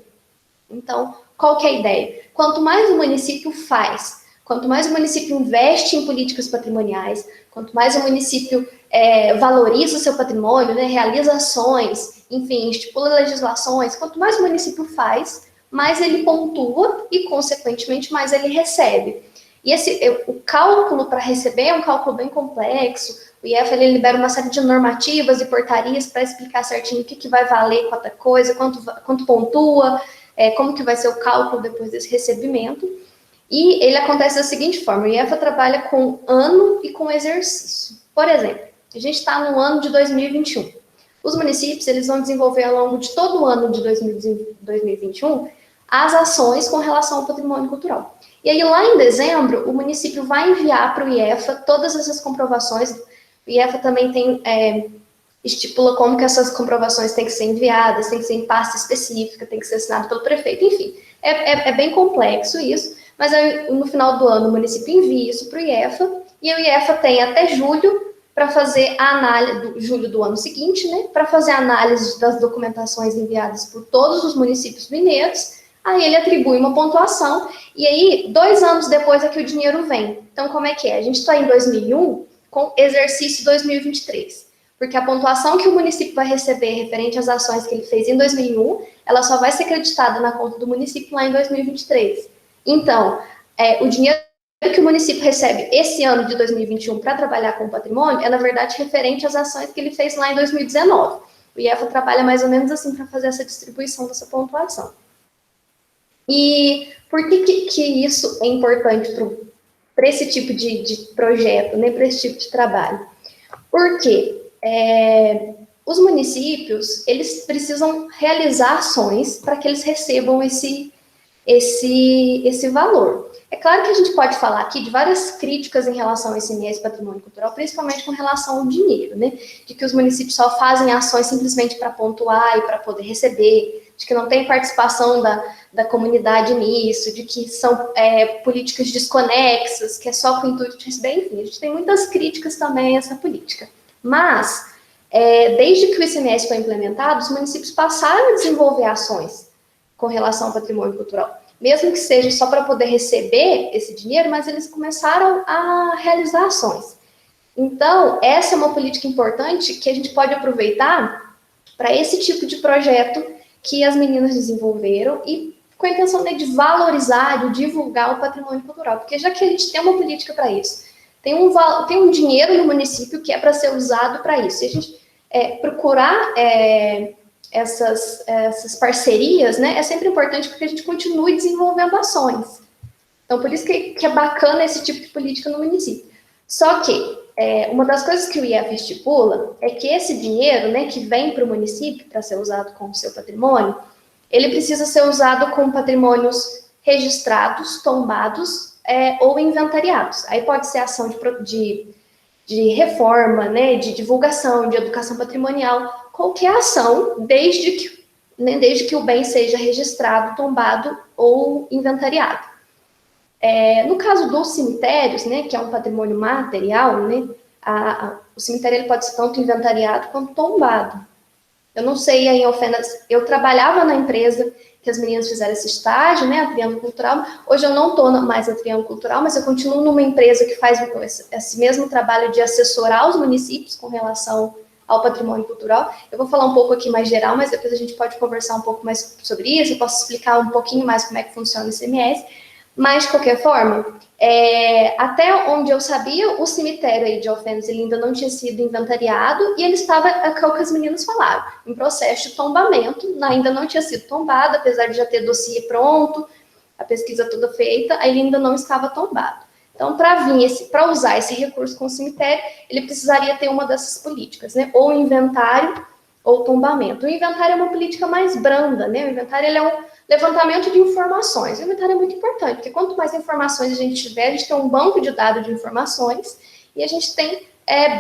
Então, qual que é a ideia? Quanto mais o município faz, quanto mais o município investe em políticas patrimoniais, quanto mais o município valoriza o seu patrimônio, né, realiza ações, enfim, estipula legislações, quanto mais o município faz, mais ele pontua e, consequentemente, mais ele recebe. E o cálculo para receber é um cálculo bem complexo. O IEFA ele libera uma série de normativas e portarias para explicar certinho o que vai valer cada coisa, quanto pontua, como que vai ser o cálculo depois desse recebimento. E ele acontece da seguinte forma: o IEFA trabalha com ano e com exercício. Por exemplo, a gente está no ano de 2021. Os municípios eles vão desenvolver ao longo de todo o ano de 2021 as ações com relação ao patrimônio cultural. E aí, lá em dezembro, o município vai enviar para o IEFA todas essas comprovações. O IEFA também estipula como que essas comprovações têm que ser enviadas, tem que ser em pasta específica, tem que ser assinado pelo prefeito, enfim. É bem complexo isso, mas aí, no final do ano o município envia isso para o IEFA, e o IEFA tem até julho para fazer a análise, julho do ano seguinte, né, para fazer a análise das documentações enviadas por todos os municípios mineiros. Aí ele atribui uma pontuação, e aí, 2 anos depois é que o dinheiro vem. Então, como é que é? A gente está em 2001 com exercício 2023, porque a pontuação que o município vai receber referente às ações que ele fez em 2001, ela só vai ser creditada na conta do município lá em 2023. Então, o dinheiro que o município recebe esse ano de 2021 para trabalhar com o patrimônio é, na verdade, referente às ações que ele fez lá em 2019. O IEFA trabalha mais ou menos assim para fazer essa distribuição dessa pontuação. E por que isso é importante para esse tipo de projeto, né, para esse tipo de trabalho? Porque os municípios, eles precisam realizar ações para que eles recebam esse valor. É claro que a gente pode falar aqui de várias críticas em relação ao ICMS Patrimônio Cultural, principalmente com relação ao dinheiro, né? De que os municípios só fazem ações simplesmente para pontuar e para poder receber, de que não tem participação da comunidade nisso, de que são políticas desconexas, que é só com o intuito de receber, enfim, a gente tem muitas críticas também a essa política. Mas, desde que o ICMS foi implementado, os municípios passaram a desenvolver ações com relação ao patrimônio cultural. Mesmo que seja só para poder receber esse dinheiro, mas eles começaram a realizar ações. Então, essa é uma política importante que a gente pode aproveitar para esse tipo de projeto que as meninas desenvolveram e com a intenção de valorizar, de divulgar o patrimônio cultural, porque já que a gente tem uma política para isso, tem um dinheiro no município que é para ser usado para isso. Se a gente procurar essas parcerias, né, é sempre importante porque a gente continue desenvolvendo ações. Então, por isso que é bacana esse tipo de política no município. Só que uma das coisas que o IEFA estipula é que esse dinheiro, né, que vem para o município para ser usado com o seu patrimônio, ele precisa ser usado com patrimônios registrados, tombados ou inventariados. Aí pode ser ação de reforma, né, de divulgação, de educação patrimonial, qualquer ação, desde que o bem seja registrado, tombado ou inventariado. No caso dos cemitérios, né, que é um patrimônio material, né, o cemitério ele pode ser tanto inventariado quanto tombado. Eu não sei aí em Alfenas, eu trabalhava na empresa que as meninas fizeram esse estágio, né, a Triângulo Cultural. Hoje eu não estou mais na Triângulo Cultural, mas eu continuo numa empresa que faz esse mesmo trabalho de assessorar os municípios com relação ao patrimônio cultural. Eu vou falar um pouco aqui mais geral, mas depois a gente pode conversar um pouco mais sobre isso, eu posso explicar um pouquinho mais como é que funciona o ICMS. Mas, de qualquer forma, até onde eu sabia, o cemitério aí de Alfenas ele ainda não tinha sido inventariado e ele estava, é o que as meninas falaram, em processo de tombamento, ainda não tinha sido tombado, apesar de já ter dossiê pronto, a pesquisa toda feita, ele ainda não estava tombado. Então, para usar esse recurso com o cemitério, ele precisaria ter uma dessas políticas, né? Ou inventário ou tombamento. O inventário é uma política mais branda, né? O inventário ele é um levantamento de informações. O inventário é muito importante, porque quanto mais informações a gente tiver, a gente tem um banco de dados de informações e a gente tem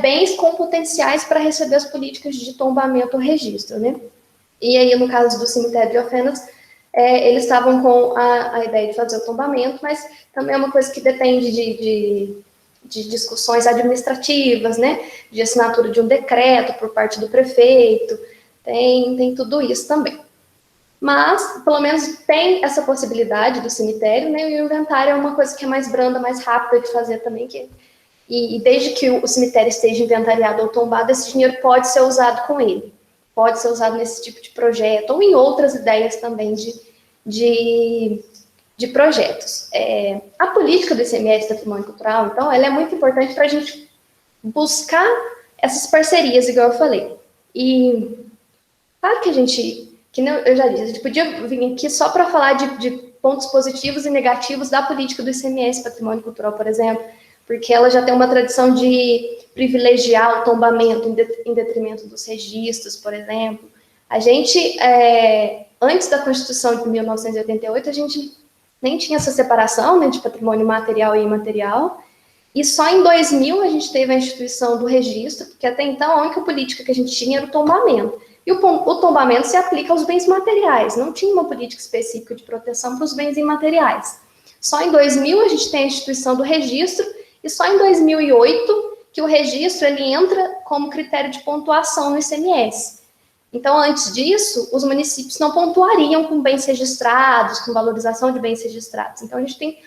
bens com potenciais para receber as políticas de tombamento ou registro, né? E aí, no caso do cemitério de Alfenas, eles estavam com a ideia de fazer o tombamento, mas também é uma coisa que depende de discussões administrativas, né? De assinatura de um decreto por parte do prefeito, tem tudo isso também. Mas, pelo menos, tem essa possibilidade do cemitério, né? E o inventário é uma coisa que é mais branda, mais rápida de fazer também. E desde que o cemitério esteja inventariado ou tombado, esse dinheiro pode ser usado com ele. Pode ser usado nesse tipo de projeto, ou em outras ideias também de de projetos. A política do ICMS Patrimônio Cultural, então, ela é muito importante para a gente buscar essas parcerias, igual eu falei. E claro que a gente, que eu já disse, a gente podia vir aqui só para falar de pontos positivos e negativos da política do ICMS Patrimônio Cultural, por exemplo, porque ela já tem uma tradição de privilegiar o tombamento em detrimento dos registros, por exemplo. A gente, antes da Constituição de 1988, a gente nem tinha essa separação, né, de patrimônio material e imaterial, e só em 2000 a gente teve a instituição do registro, porque até então a única política que a gente tinha era o tombamento. E o tombamento se aplica aos bens materiais, não tinha uma política específica de proteção para os bens imateriais. Só em 2000 a gente tem a instituição do registro, e só em 2008 que o registro ele entra como critério de pontuação no ICMS. Então, antes disso, os municípios não pontuariam com bens registrados, com valorização de bens registrados. Então, a gente tem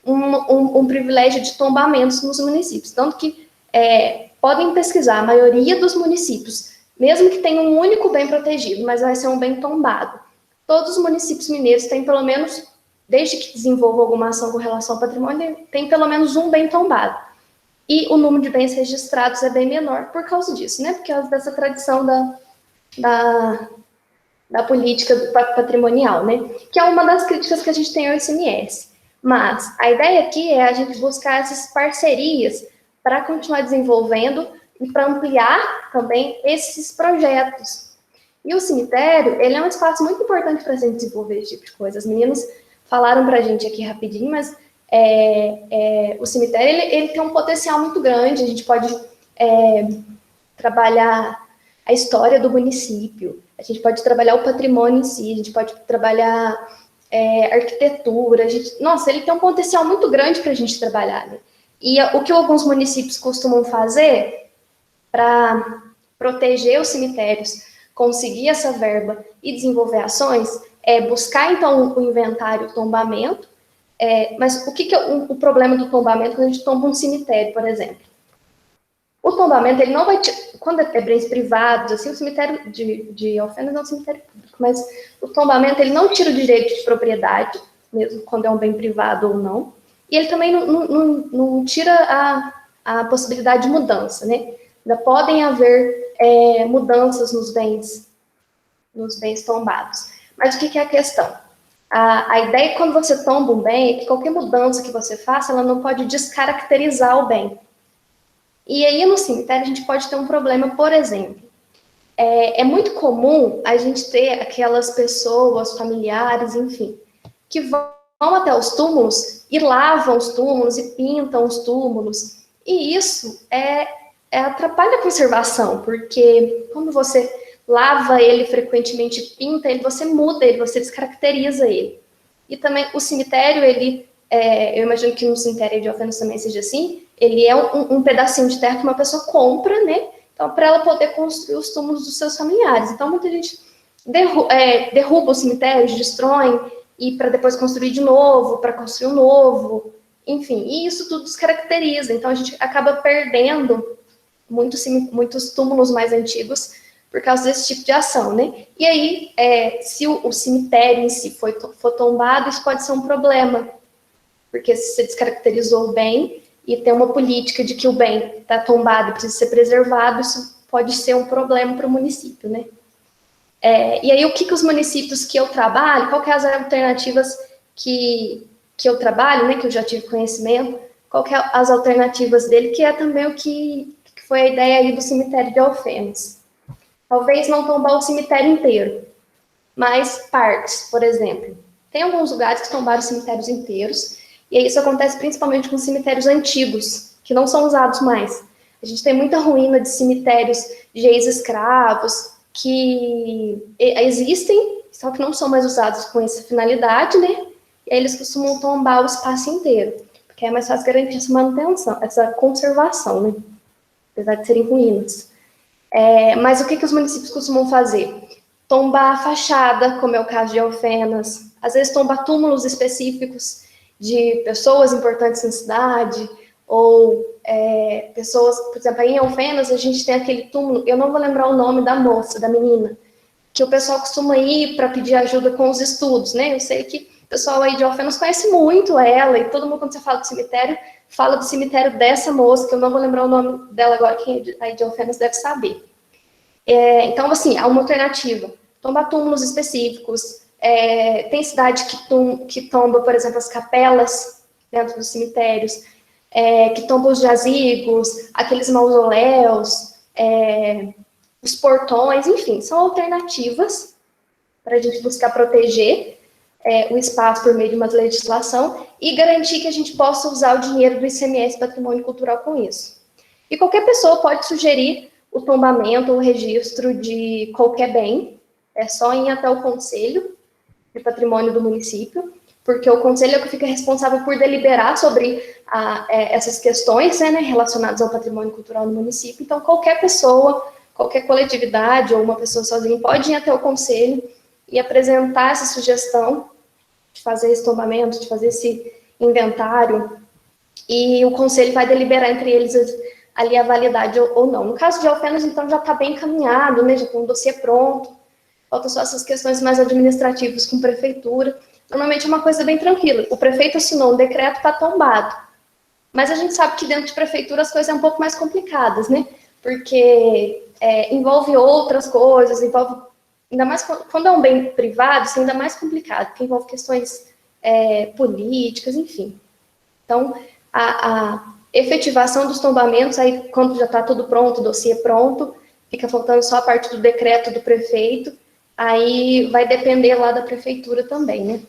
um privilégio de tombamentos nos municípios. Tanto que podem pesquisar, a maioria dos municípios, mesmo que tenha um único bem protegido, mas vai ser um bem tombado, todos os municípios mineiros têm pelo menos, desde que desenvolvam alguma ação com relação ao patrimônio, tem pelo menos um bem tombado. E o número de bens registrados é bem menor por causa disso, né? Por causa dessa tradição da política patrimonial, né? Que é uma das críticas que a gente tem ao ICMS. Mas a ideia aqui é a gente buscar essas parcerias para continuar desenvolvendo e para ampliar também esses projetos. E o cemitério, ele é um espaço muito importante para a gente desenvolver esse tipo de coisa. As meninas falaram para a gente aqui rapidinho, mas o cemitério, ele tem um potencial muito grande. A gente pode trabalhar a história do município, a gente pode trabalhar o patrimônio em si, a gente pode trabalhar arquitetura, nossa, ele tem um potencial muito grande para a gente trabalhar, né? E o que alguns municípios costumam fazer para proteger os cemitérios, conseguir essa verba e desenvolver ações, é buscar, então, o inventário, o tombamento, mas o que é o problema do tombamento quando a gente tomba um cemitério, por exemplo? O tombamento, ele não vai... Quando é bens privados, assim, o cemitério de Alfenas não é um cemitério público, mas o tombamento, ele não tira o direito de propriedade, mesmo quando é um bem privado ou não, e ele também não tira a possibilidade de mudança, né? Ainda podem haver mudanças nos bens tombados. Mas o que é a questão? A ideia, quando você tomba um bem, é que qualquer mudança que você faça, ela não pode descaracterizar o bem. E aí, no cemitério, a gente pode ter um problema, por exemplo, é muito comum a gente ter aquelas pessoas, familiares, enfim, que vão até os túmulos e lavam os túmulos e pintam os túmulos. E isso atrapalha a conservação, porque quando você lava ele frequentemente, pinta ele, você muda ele, você descaracteriza ele. E também o cemitério, eu imagino que no cemitério de Alfenas também seja assim, ele é um pedacinho de terra que uma pessoa compra, né? Então, para ela poder construir os túmulos dos seus familiares. Então, muita gente derruba os cemitérios, destrói, e para depois construir de novo, para construir um novo, enfim, e isso tudo descaracteriza. Então, a gente acaba perdendo muitos túmulos mais antigos por causa desse tipo de ação, né? E aí, se o cemitério em si for tombado, isso pode ser um problema, porque se você descaracterizou o bem e tem uma política de que o bem está tombado e precisa ser preservado, isso pode ser um problema para o município, né? E aí, o que os municípios que eu trabalho, qual que é as alternativas que eu trabalho, né, que eu já tive conhecimento, qual que é as alternativas dele, que é também o que foi a ideia aí do cemitério de Alfenas. Talvez não tombar o cemitério inteiro, mas partes, por exemplo. Tem alguns lugares que tombaram cemitérios inteiros, e aí isso acontece principalmente com cemitérios antigos, que não são usados mais. A gente tem muita ruína de cemitérios de ex-escravos, que existem, só que não são mais usados com essa finalidade, né? E aí eles costumam tombar o espaço inteiro, porque é mais fácil garantir essa manutenção, essa conservação, né? Apesar de serem ruínas. Mas o que os municípios costumam fazer? Tombar a fachada, como é o caso de Alfenas, às vezes tombar túmulos específicos de pessoas importantes na cidade, ou pessoas, por exemplo, aí em Alfenas a gente tem aquele túmulo, eu não vou lembrar o nome da moça, da menina, que o pessoal costuma ir para pedir ajuda com os estudos, né? Eu sei que O pessoal aí de Alfenas conhece muito ela, e todo mundo, quando você fala do cemitério dessa moça, que eu não vou lembrar o nome dela agora, quem é aí de Alfenas deve saber. Então, assim, há uma alternativa. Tomba túmulos específicos, tem cidade que tomba, por exemplo, as capelas dentro dos cemitérios, que tomba os jazigos, aqueles mausoléus, os portões, enfim, são alternativas para a gente buscar proteger o espaço por meio de uma legislação e garantir que a gente possa usar o dinheiro do ICMS Patrimônio Cultural com isso. E qualquer pessoa pode sugerir o tombamento ou o registro de qualquer bem, é só ir até o Conselho de Patrimônio do município, porque o Conselho é o que fica responsável por deliberar sobre essas questões, né, relacionadas ao patrimônio cultural no município. Então, qualquer pessoa, qualquer coletividade ou uma pessoa sozinha pode ir até o Conselho e apresentar essa sugestão de fazer esse tombamento, de fazer esse inventário, e o Conselho vai deliberar entre eles ali a validade ou não. No caso de Alfenas, então, já está bem encaminhado, né, já tem um dossiê pronto, faltam só essas questões mais administrativas com prefeitura. Normalmente é uma coisa bem tranquila. O prefeito assinou um decreto, está tombado. Mas a gente sabe que dentro de prefeitura as coisas são um pouco mais complicadas, né? Porque envolve outras coisas, envolve... Ainda mais quando é um bem privado, isso é ainda mais complicado, porque envolve questões políticas, enfim. Então, a efetivação dos tombamentos, aí quando já está tudo pronto, o dossiê pronto, fica faltando só a parte do decreto do prefeito, aí vai depender lá da prefeitura também, né?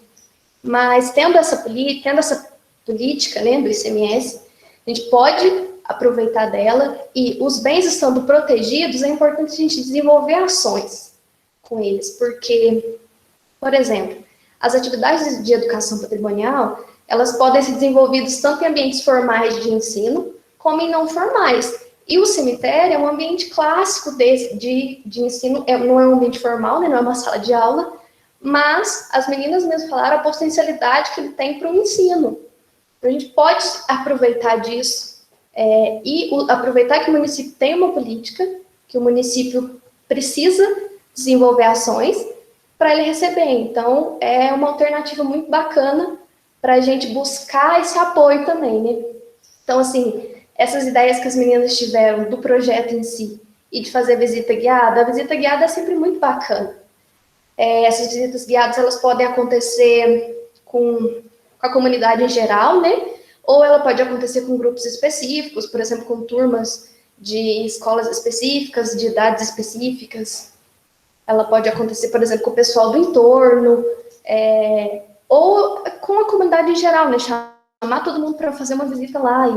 Mas tendo essa política, né, do ICMS, a gente pode aproveitar dela, e os bens estando protegidos, é importante a gente desenvolver ações com eles, porque, por exemplo, as atividades de educação patrimonial, elas podem ser desenvolvidas tanto em ambientes formais de ensino, como em não formais. E o cemitério é um ambiente clássico de ensino, não é um ambiente formal, né, não é uma sala de aula, mas as meninas mesmo falaram a potencialidade que ele tem para o ensino. Então, a gente pode aproveitar disso e aproveitar que o município tem uma política, que o município precisa desenvolver ações para ele receber. Então, é uma alternativa muito bacana para a gente buscar esse apoio também, né? Então, assim, essas ideias que as meninas tiveram do projeto em si e de fazer visita guiada, a visita guiada é sempre muito bacana. Essas visitas guiadas, elas podem acontecer com a comunidade em geral, né? Ou ela pode acontecer com grupos específicos, por exemplo, com turmas de escolas específicas, de idades específicas. Ela pode acontecer, por exemplo, com o pessoal do entorno, ou com a comunidade em geral, né? Chamar todo mundo para fazer uma visita lá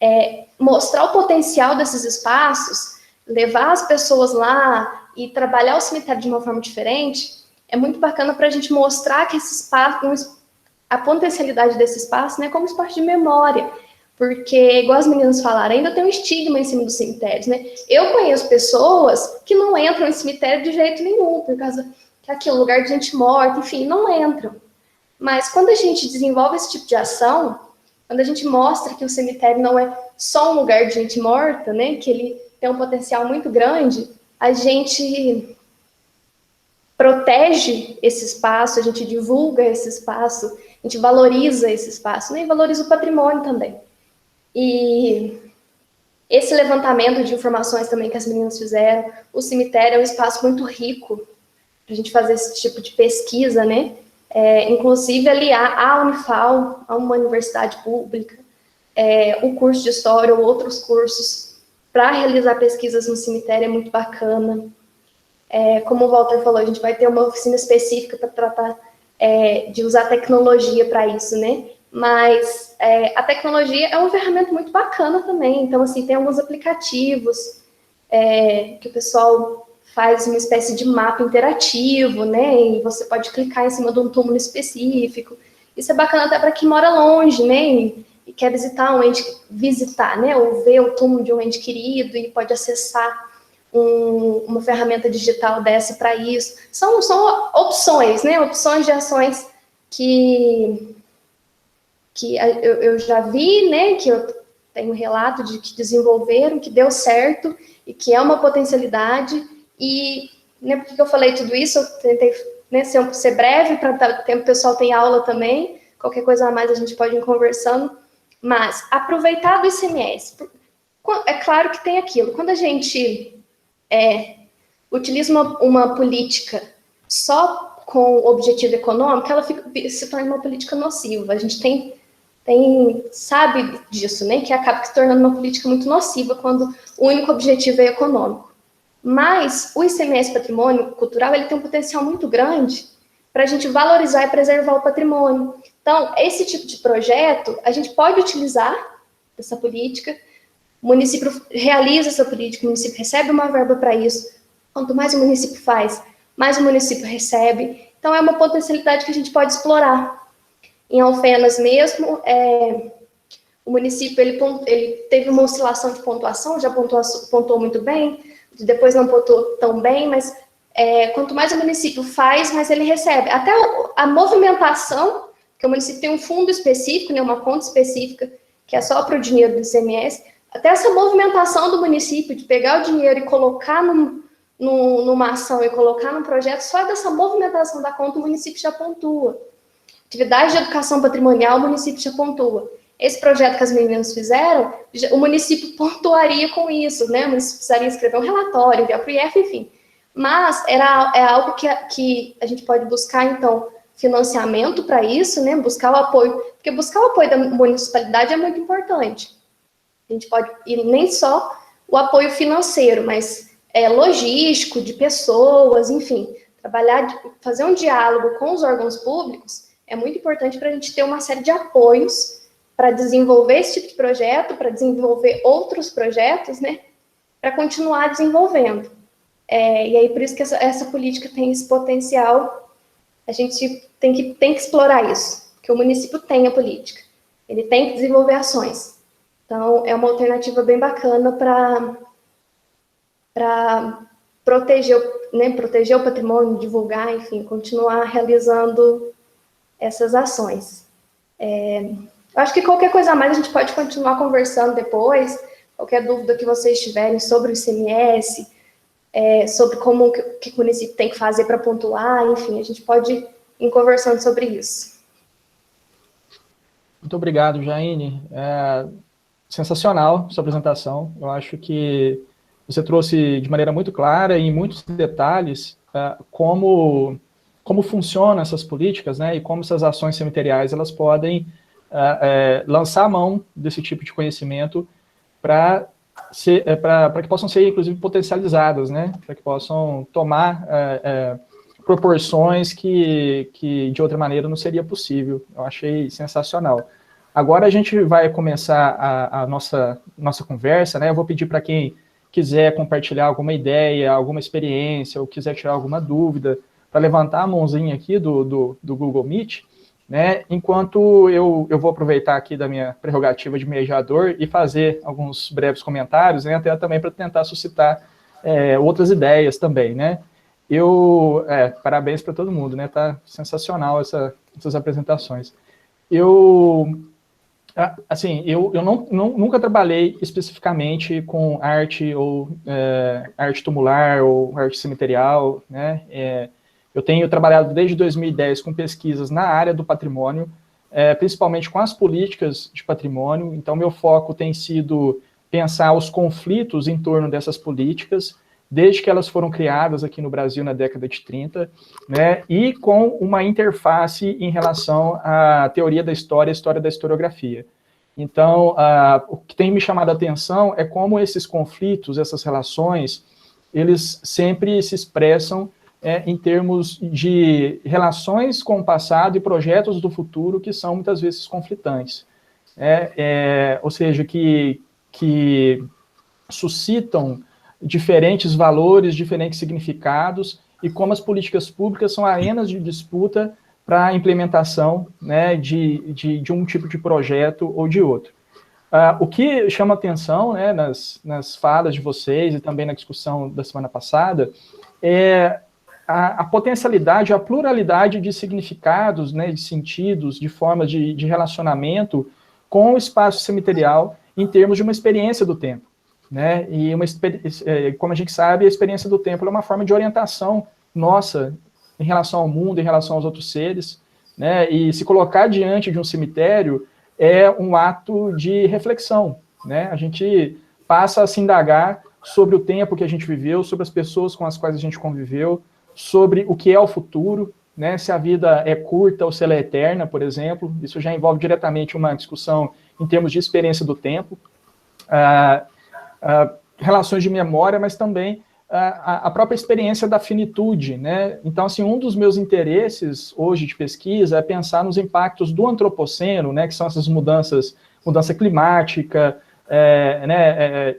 e mostrar o potencial desses espaços, levar as pessoas lá e trabalhar o cemitério de uma forma diferente, é muito bacana para a gente mostrar que esse espaço, a potencialidade desse espaço, né, como espaço de memória, porque, igual as meninas falaram, ainda tem um estigma em cima dos cemitérios, né? Eu conheço pessoas que não entram em cemitério de jeito nenhum, por causa que aqui é um lugar de gente morta, enfim, não entram. Mas quando a gente desenvolve esse tipo de ação, quando a gente mostra que o cemitério não é só um lugar de gente morta, né, que ele tem um potencial muito grande, a gente protege esse espaço, a gente divulga esse espaço, a gente valoriza esse espaço, né, e valoriza o patrimônio também. E esse levantamento de informações também que as meninas fizeram, o cemitério é um espaço muito rico para a gente fazer esse tipo de pesquisa, né? Inclusive ali a Unifal, a uma universidade pública, o curso de História ou outros cursos para realizar pesquisas no cemitério é muito bacana. Como o Walter falou, a gente vai ter uma oficina específica para tratar de usar tecnologia para isso, né? Mas a tecnologia é uma ferramenta muito bacana também. Então, assim, tem alguns aplicativos que o pessoal faz uma espécie de mapa interativo, né? E você pode clicar em cima de um túmulo específico. Isso é bacana até para quem mora longe, né? E quer visitar né? Ou ver o túmulo de um ente querido e pode acessar uma ferramenta digital dessa para isso. São opções, né? Opções de ações que eu já vi, né? Que eu tenho relato de que desenvolveram, que deu certo e que é uma potencialidade. E né, por que eu falei tudo isso? Eu tentei né, ser breve, para o pessoal tem aula também, qualquer coisa a mais a gente pode ir conversando, mas aproveitar do ICMS. É claro que tem aquilo, quando a gente utiliza uma política só com objetivo econômico, ela se torna uma política nociva. A gente sabe disso, né? Que acaba se tornando uma política muito nociva quando o único objetivo é econômico. Mas o ICMS Patrimônio Cultural, ele tem um potencial muito grande para a gente valorizar e preservar o patrimônio. Então, esse tipo de projeto, a gente pode utilizar essa política, o município realiza essa política, o município recebe uma verba para isso. Quanto mais o município faz, mais o município recebe. Então, é uma potencialidade que a gente pode explorar. Em Alfenas mesmo, o município ele teve uma oscilação de pontuação, já pontuou muito bem, depois não pontuou tão bem, mas quanto mais o município faz, mais ele recebe. Até a movimentação, que o município tem um fundo específico, né, uma conta específica, que é só para o dinheiro do ICMS, até essa movimentação do município de pegar o dinheiro e colocar numa ação e colocar num projeto, só dessa movimentação da conta o município já pontua. Atividade de educação patrimonial, o município já pontua. Esse projeto que as meninas fizeram, o município pontuaria com isso, né? O município precisaria escrever um relatório, enviar para o IF, enfim. Mas é algo que a gente pode buscar, então, financiamento para isso, né? Buscar o apoio, porque buscar o apoio da municipalidade é muito importante. A gente pode, e nem só o apoio financeiro, mas logístico, de pessoas, enfim. Fazer um diálogo com os órgãos públicos é muito importante para a gente ter uma série de apoios para desenvolver esse tipo de projeto, para desenvolver outros projetos, né, para continuar desenvolvendo. E aí, por isso que essa política tem esse potencial, a gente tem que explorar isso, que o município tem a política, ele tem que desenvolver ações. Então, é uma alternativa bem bacana para proteger o patrimônio, divulgar, enfim, continuar realizando essas ações. Eu acho que qualquer coisa a mais a gente pode continuar conversando depois, qualquer dúvida que vocês tiverem sobre o ICMS, sobre como que o município tem que fazer para pontuar, enfim, a gente pode ir conversando sobre isso. Muito obrigado, Jaine. Sensacional sua apresentação. Eu acho que você trouxe de maneira muito clara e em muitos detalhes como funcionam essas políticas, né, e como essas ações cemiteriais elas podem lançar a mão desse tipo de conhecimento para que possam ser, inclusive, potencializadas, né, para que possam tomar proporções que de outra maneira não seria possível. Eu achei sensacional. Agora a gente vai começar a nossa conversa, né, eu vou pedir para quem quiser compartilhar alguma ideia, alguma experiência, ou quiser tirar alguma dúvida, para levantar a mãozinha aqui do Google Meet, né, enquanto eu vou aproveitar aqui da minha prerrogativa de mediador e fazer alguns breves comentários, né, até também para tentar suscitar outras ideias também, né. Parabéns para todo mundo, né, tá sensacional essas apresentações. Nunca trabalhei especificamente com arte ou arte tumular ou arte cemiterial, né? Eu tenho trabalhado desde 2010 com pesquisas na área do patrimônio, principalmente com as políticas de patrimônio. Então, meu foco tem sido pensar os conflitos em torno dessas políticas, desde que elas foram criadas aqui no Brasil na década de 30, né, e com uma interface em relação à teoria da história e história da historiografia. Então, o que tem me chamado a atenção é como esses conflitos, essas relações, eles sempre se expressam em termos de relações com o passado e projetos do futuro que são muitas vezes conflitantes. Ou seja, que suscitam diferentes valores, diferentes significados, e como as políticas públicas são arenas de disputa para a implementação, né, de um tipo de projeto ou de outro. O que chama atenção, né, nas falas de vocês e também na discussão da semana passada é a potencialidade, a pluralidade de significados, né, de sentidos, de formas de relacionamento com o espaço cemiterial em termos de uma experiência do tempo. Né? E como a gente sabe, a experiência do templo é uma forma de orientação nossa em relação ao mundo, em relação aos outros seres, né? E se colocar diante de um cemitério é um ato de reflexão, né? A gente passa a se indagar sobre o tempo que a gente viveu, sobre as pessoas com as quais a gente conviveu, sobre o que é o futuro, né? Se a vida é curta ou se ela é eterna, por exemplo. Isso já envolve diretamente uma discussão em termos de experiência do tempo, relações de memória, mas também a própria experiência da finitude, né? Então, assim, um dos meus interesses hoje de pesquisa é pensar nos impactos do antropoceno, né? Que são essas mudança climática,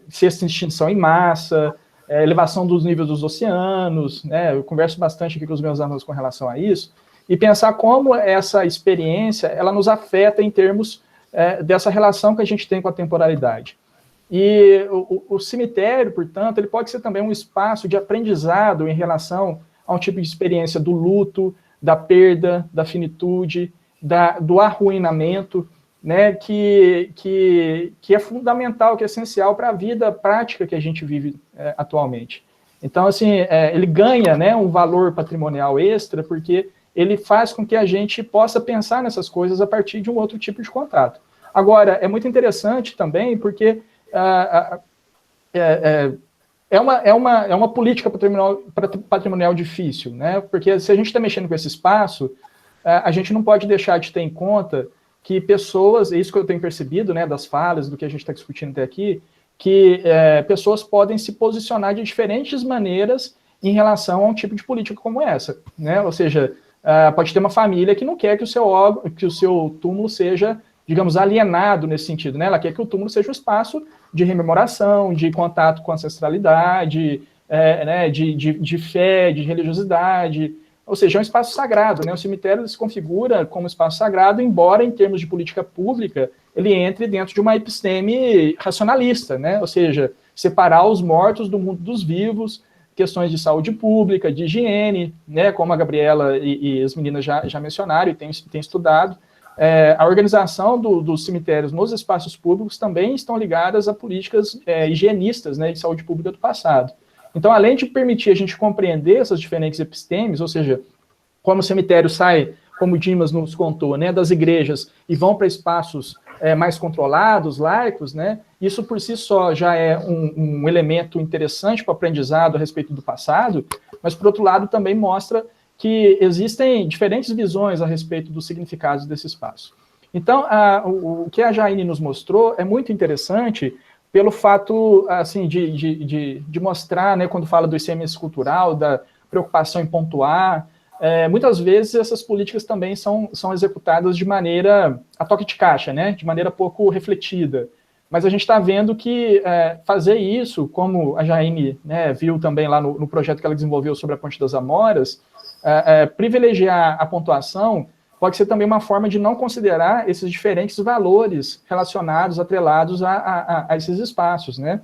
ciência de extinção em massa, elevação dos níveis dos oceanos, né? Eu converso bastante aqui com os meus alunos com relação a isso, e pensar como essa experiência, ela nos afeta em termos dessa relação que a gente tem com a temporalidade. E o cemitério, portanto, ele pode ser também um espaço de aprendizado em relação a um tipo de experiência do luto, da perda, da finitude, do arruinamento, né, que é fundamental, que é essencial para a vida prática que a gente vive atualmente. Então, assim, ele ganha, né, um valor patrimonial extra, porque ele faz com que a gente possa pensar nessas coisas a partir de um outro tipo de contato. Agora, é muito interessante também, porque é uma política patrimonial difícil, né? Porque se a gente está mexendo com esse espaço, a gente não pode deixar de ter em conta que pessoas, é isso que eu tenho percebido, né, das falas, do que a gente está discutindo até aqui, que pessoas podem se posicionar de diferentes maneiras em relação a um tipo de política como essa, né? Ou seja, pode ter uma família que não quer que o seu túmulo seja, digamos, alienado nesse sentido, né? Ela quer que o túmulo seja um espaço de rememoração, de contato com a ancestralidade, né, de fé, de religiosidade, ou seja, é um espaço sagrado, né? O cemitério se configura como espaço sagrado, embora, em termos de política pública, ele entre dentro de uma episteme racionalista, né? Ou seja, separar os mortos do mundo dos vivos, questões de saúde pública, de higiene, né? Como a Gabriela e as meninas já mencionaram e têm estudado. A organização dos cemitérios nos espaços públicos também estão ligadas a políticas higienistas, né, de saúde pública do passado. Então, além de permitir a gente compreender essas diferentes epistemes, ou seja, como o cemitério sai, como o Dimas nos contou, né, das igrejas e vão para espaços mais controlados, laicos, né, isso por si só já é um elemento interessante para o aprendizado a respeito do passado, mas, por outro lado, também mostra que existem diferentes visões a respeito dos significados desse espaço. Então, o que a Jaine nos mostrou é muito interessante pelo fato, assim, de mostrar, né, quando fala do ICMS cultural, da preocupação em pontuar, muitas vezes essas políticas também são executadas de maneira a toque de caixa, né, de maneira pouco refletida. Mas a gente está vendo que fazer isso, como a Jaine, né, viu também lá no projeto que ela desenvolveu sobre a Ponte das Amoras, privilegiar a pontuação pode ser também uma forma de não considerar esses diferentes valores relacionados, atrelados a esses espaços, né?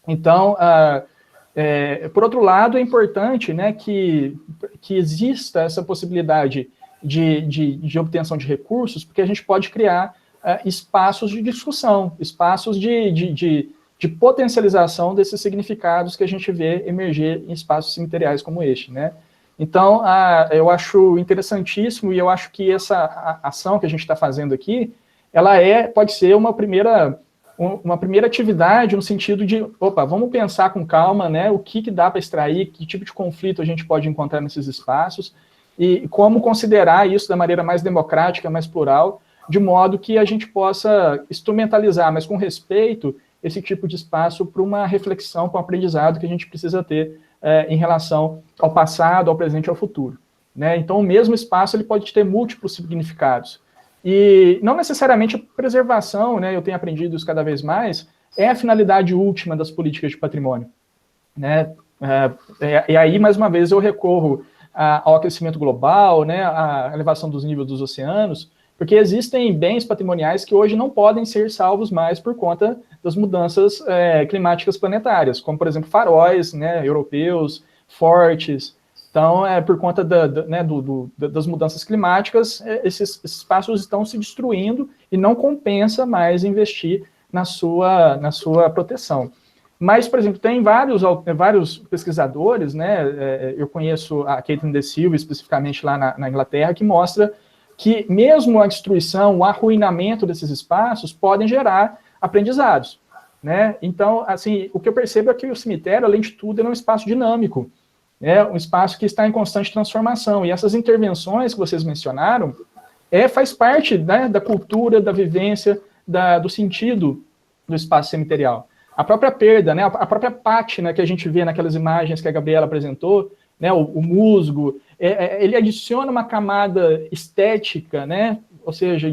Então, por outro lado, é importante, né, que exista essa possibilidade de obtenção de recursos, porque a gente pode criar espaços de discussão, espaços de potencialização desses significados que a gente vê emerger em espaços cemiteriais como este, né? Então, eu acho interessantíssimo e eu acho que essa ação que a gente está fazendo aqui, ela pode ser uma primeira atividade no sentido de, vamos pensar com calma, né, o que dá para extrair, que tipo de conflito a gente pode encontrar nesses espaços e como considerar isso da maneira mais democrática, mais plural, de modo que a gente possa instrumentalizar, mas com respeito, esse tipo de espaço para uma reflexão, para um aprendizado que a gente precisa ter em relação ao passado, ao presente e ao futuro, né? Então, o mesmo espaço ele pode ter múltiplos significados. E não necessariamente a preservação, né, eu tenho aprendido isso cada vez mais, é a finalidade última das políticas de patrimônio, né? E aí, mais uma vez, eu recorro ao aquecimento global, né, à elevação dos níveis dos oceanos, porque existem bens patrimoniais que hoje não podem ser salvos mais por conta das mudanças climáticas planetárias, como, por exemplo, faróis, né, europeus, fortes. Então, por conta das mudanças climáticas, esses espaços estão se destruindo e não compensa mais investir na sua proteção. Mas, por exemplo, tem vários pesquisadores, né, eu conheço a Caitlin De Silva, especificamente lá na Inglaterra, que mostra que mesmo a destruição, o arruinamento desses espaços podem gerar aprendizados, né? Então, assim, o que eu percebo é que o cemitério, além de tudo, é um espaço dinâmico, né? Um espaço que está em constante transformação. E essas intervenções que vocês mencionaram faz parte, né, da cultura, da vivência, do sentido do espaço cemiterial. A própria perda, né, a própria pátina que a gente vê naquelas imagens que a Gabriela apresentou, né, o musgo, ele adiciona uma camada estética, né, ou seja,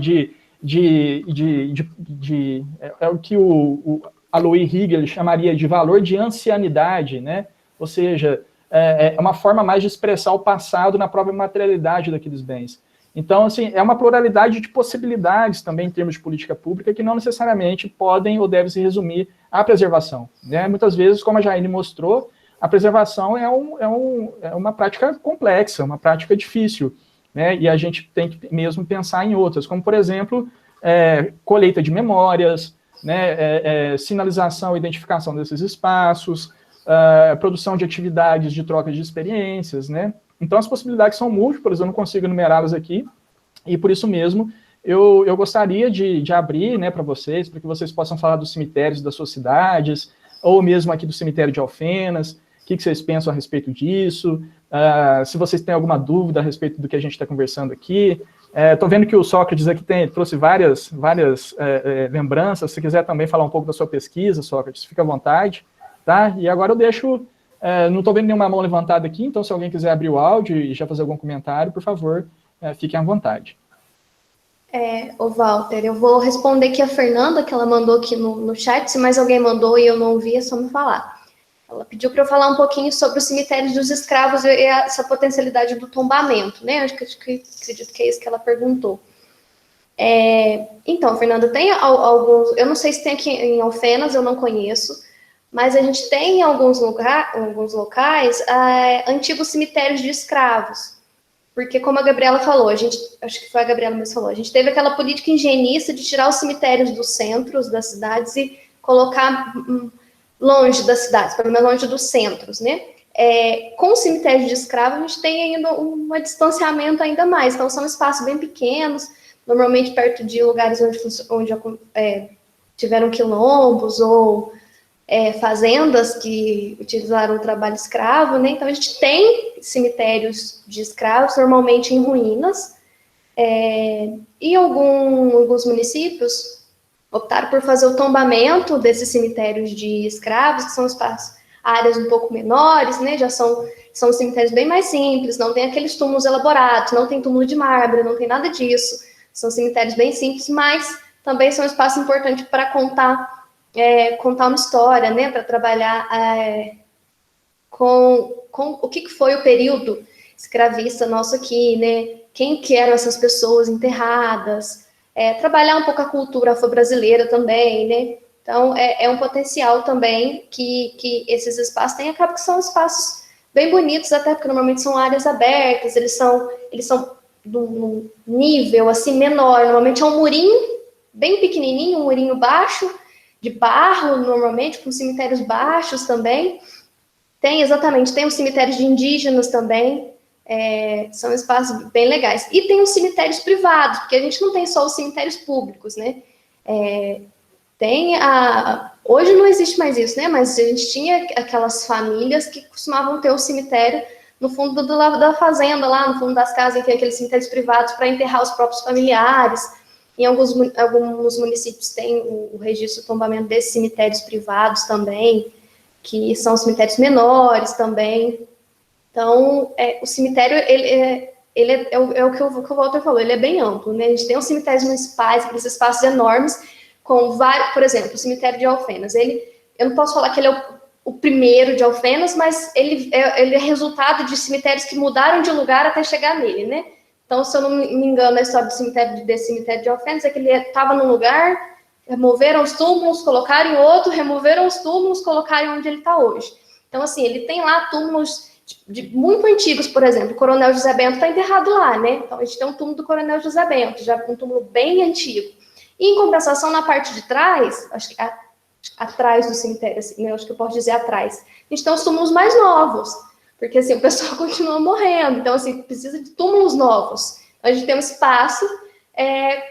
é o que o Alois Hegel chamaria de valor de ancianidade, né, ou seja, é uma forma mais de expressar o passado na própria materialidade daqueles bens. Então, assim, é uma pluralidade de possibilidades também em termos de política pública que não necessariamente podem ou devem se resumir à preservação, né? Muitas vezes, como a Jaine mostrou, a preservação é uma prática complexa, uma prática difícil, né? E a gente tem que mesmo pensar em outras, como, por exemplo, colheita de memórias, né? Sinalização e identificação desses espaços, produção de atividades de troca de experiências, né? Então, as possibilidades são múltiplas, eu não consigo enumerá-las aqui, e por isso mesmo eu gostaria de abrir, né, para vocês, para que vocês possam falar dos cemitérios das suas cidades, ou mesmo aqui do cemitério de Alfenas, o que vocês pensam a respeito disso, se vocês têm alguma dúvida a respeito do que a gente está conversando aqui. Estou vendo que o Sócrates aqui trouxe várias lembranças, se quiser também falar um pouco da sua pesquisa, Sócrates, fica à vontade, tá? E agora eu deixo... não estou vendo nenhuma mão levantada aqui, então se alguém quiser abrir o áudio e já fazer algum comentário, por favor, fiquem à vontade. Ô Walter, eu vou responder aqui a Fernanda, que ela mandou aqui no chat. Se mais alguém mandou e eu não ouvi, é só me falar. Ela pediu para eu falar um pouquinho sobre os cemitérios dos escravos e essa potencialidade do tombamento, né? Acredito que é isso que ela perguntou. Então, Fernanda, tem alguns... Eu não sei se tem aqui em Alfenas, eu não conheço, mas a gente tem em alguns locais antigos cemitérios de escravos. Porque, como a Gabriela falou, acho que foi a Gabriela mesmo que falou, a gente teve aquela política higienista de tirar os cemitérios dos centros das cidades e colocar longe das cidades, pelo menos longe dos centros, né? Com os cemitérios de escravos, a gente tem ainda um distanciamento ainda mais. Então, são espaços bem pequenos, normalmente perto de lugares onde tiveram quilombos ou fazendas que utilizaram o trabalho escravo, né? Então, a gente tem cemitérios de escravos, normalmente em ruínas, e alguns municípios optaram por fazer o tombamento desses cemitérios de escravos, que são áreas um pouco menores, né? Já são cemitérios bem mais simples, não tem aqueles túmulos elaborados, não tem túmulo de mármore, não tem nada disso. São cemitérios bem simples, mas também são um espaço importante para contar uma história, né, para trabalhar com o que foi o período escravista nosso aqui, né, quem que eram essas pessoas enterradas, trabalhar um pouco a cultura afro-brasileira também, né, então é um potencial também que esses espaços têm, acaba que são espaços bem bonitos, até porque normalmente são áreas abertas, eles são de um nível assim menor, normalmente é um murinho bem pequenininho, um murinho baixo, de barro, normalmente, com cemitérios baixos também. Tem os cemitérios de indígenas também, são espaços bem legais. E tem os cemitérios privados, porque a gente não tem só os cemitérios públicos, né? Hoje não existe mais isso, né? Mas a gente tinha aquelas famílias que costumavam ter o cemitério no fundo da fazenda, lá no fundo das casas, tem aqueles cemitérios privados para enterrar os próprios familiares. Em alguns municípios tem o registro de tombamento desses cemitérios privados também, que são cemitérios menores também. Então, o cemitério, ele é o que o Walter falou, ele é bem amplo, né? A gente tem os cemitérios municipais, aqueles espaços enormes, com vários, por exemplo, o cemitério de Alfenas. Eu não posso falar que ele é o primeiro de Alfenas, mas ele é resultado de cemitérios que mudaram de lugar até chegar nele, né? Então, se eu não me engano, a história desse cemitério de Alfenas é que ele estava num lugar, removeram os túmulos, colocaram em outro, removeram os túmulos, colocaram onde ele está hoje. Então, assim, ele tem lá túmulos muito antigos, por exemplo, o Coronel José Bento está enterrado lá, né? Então, a gente tem um túmulo do Coronel José Bento, já um túmulo bem antigo. E, em compensação, na parte de trás, acho que atrás do cemitério, assim, né? Acho que eu posso dizer atrás. A gente tem os túmulos mais novos, porque assim, o pessoal continua morrendo, então assim, precisa de túmulos novos. A gente tem um espaço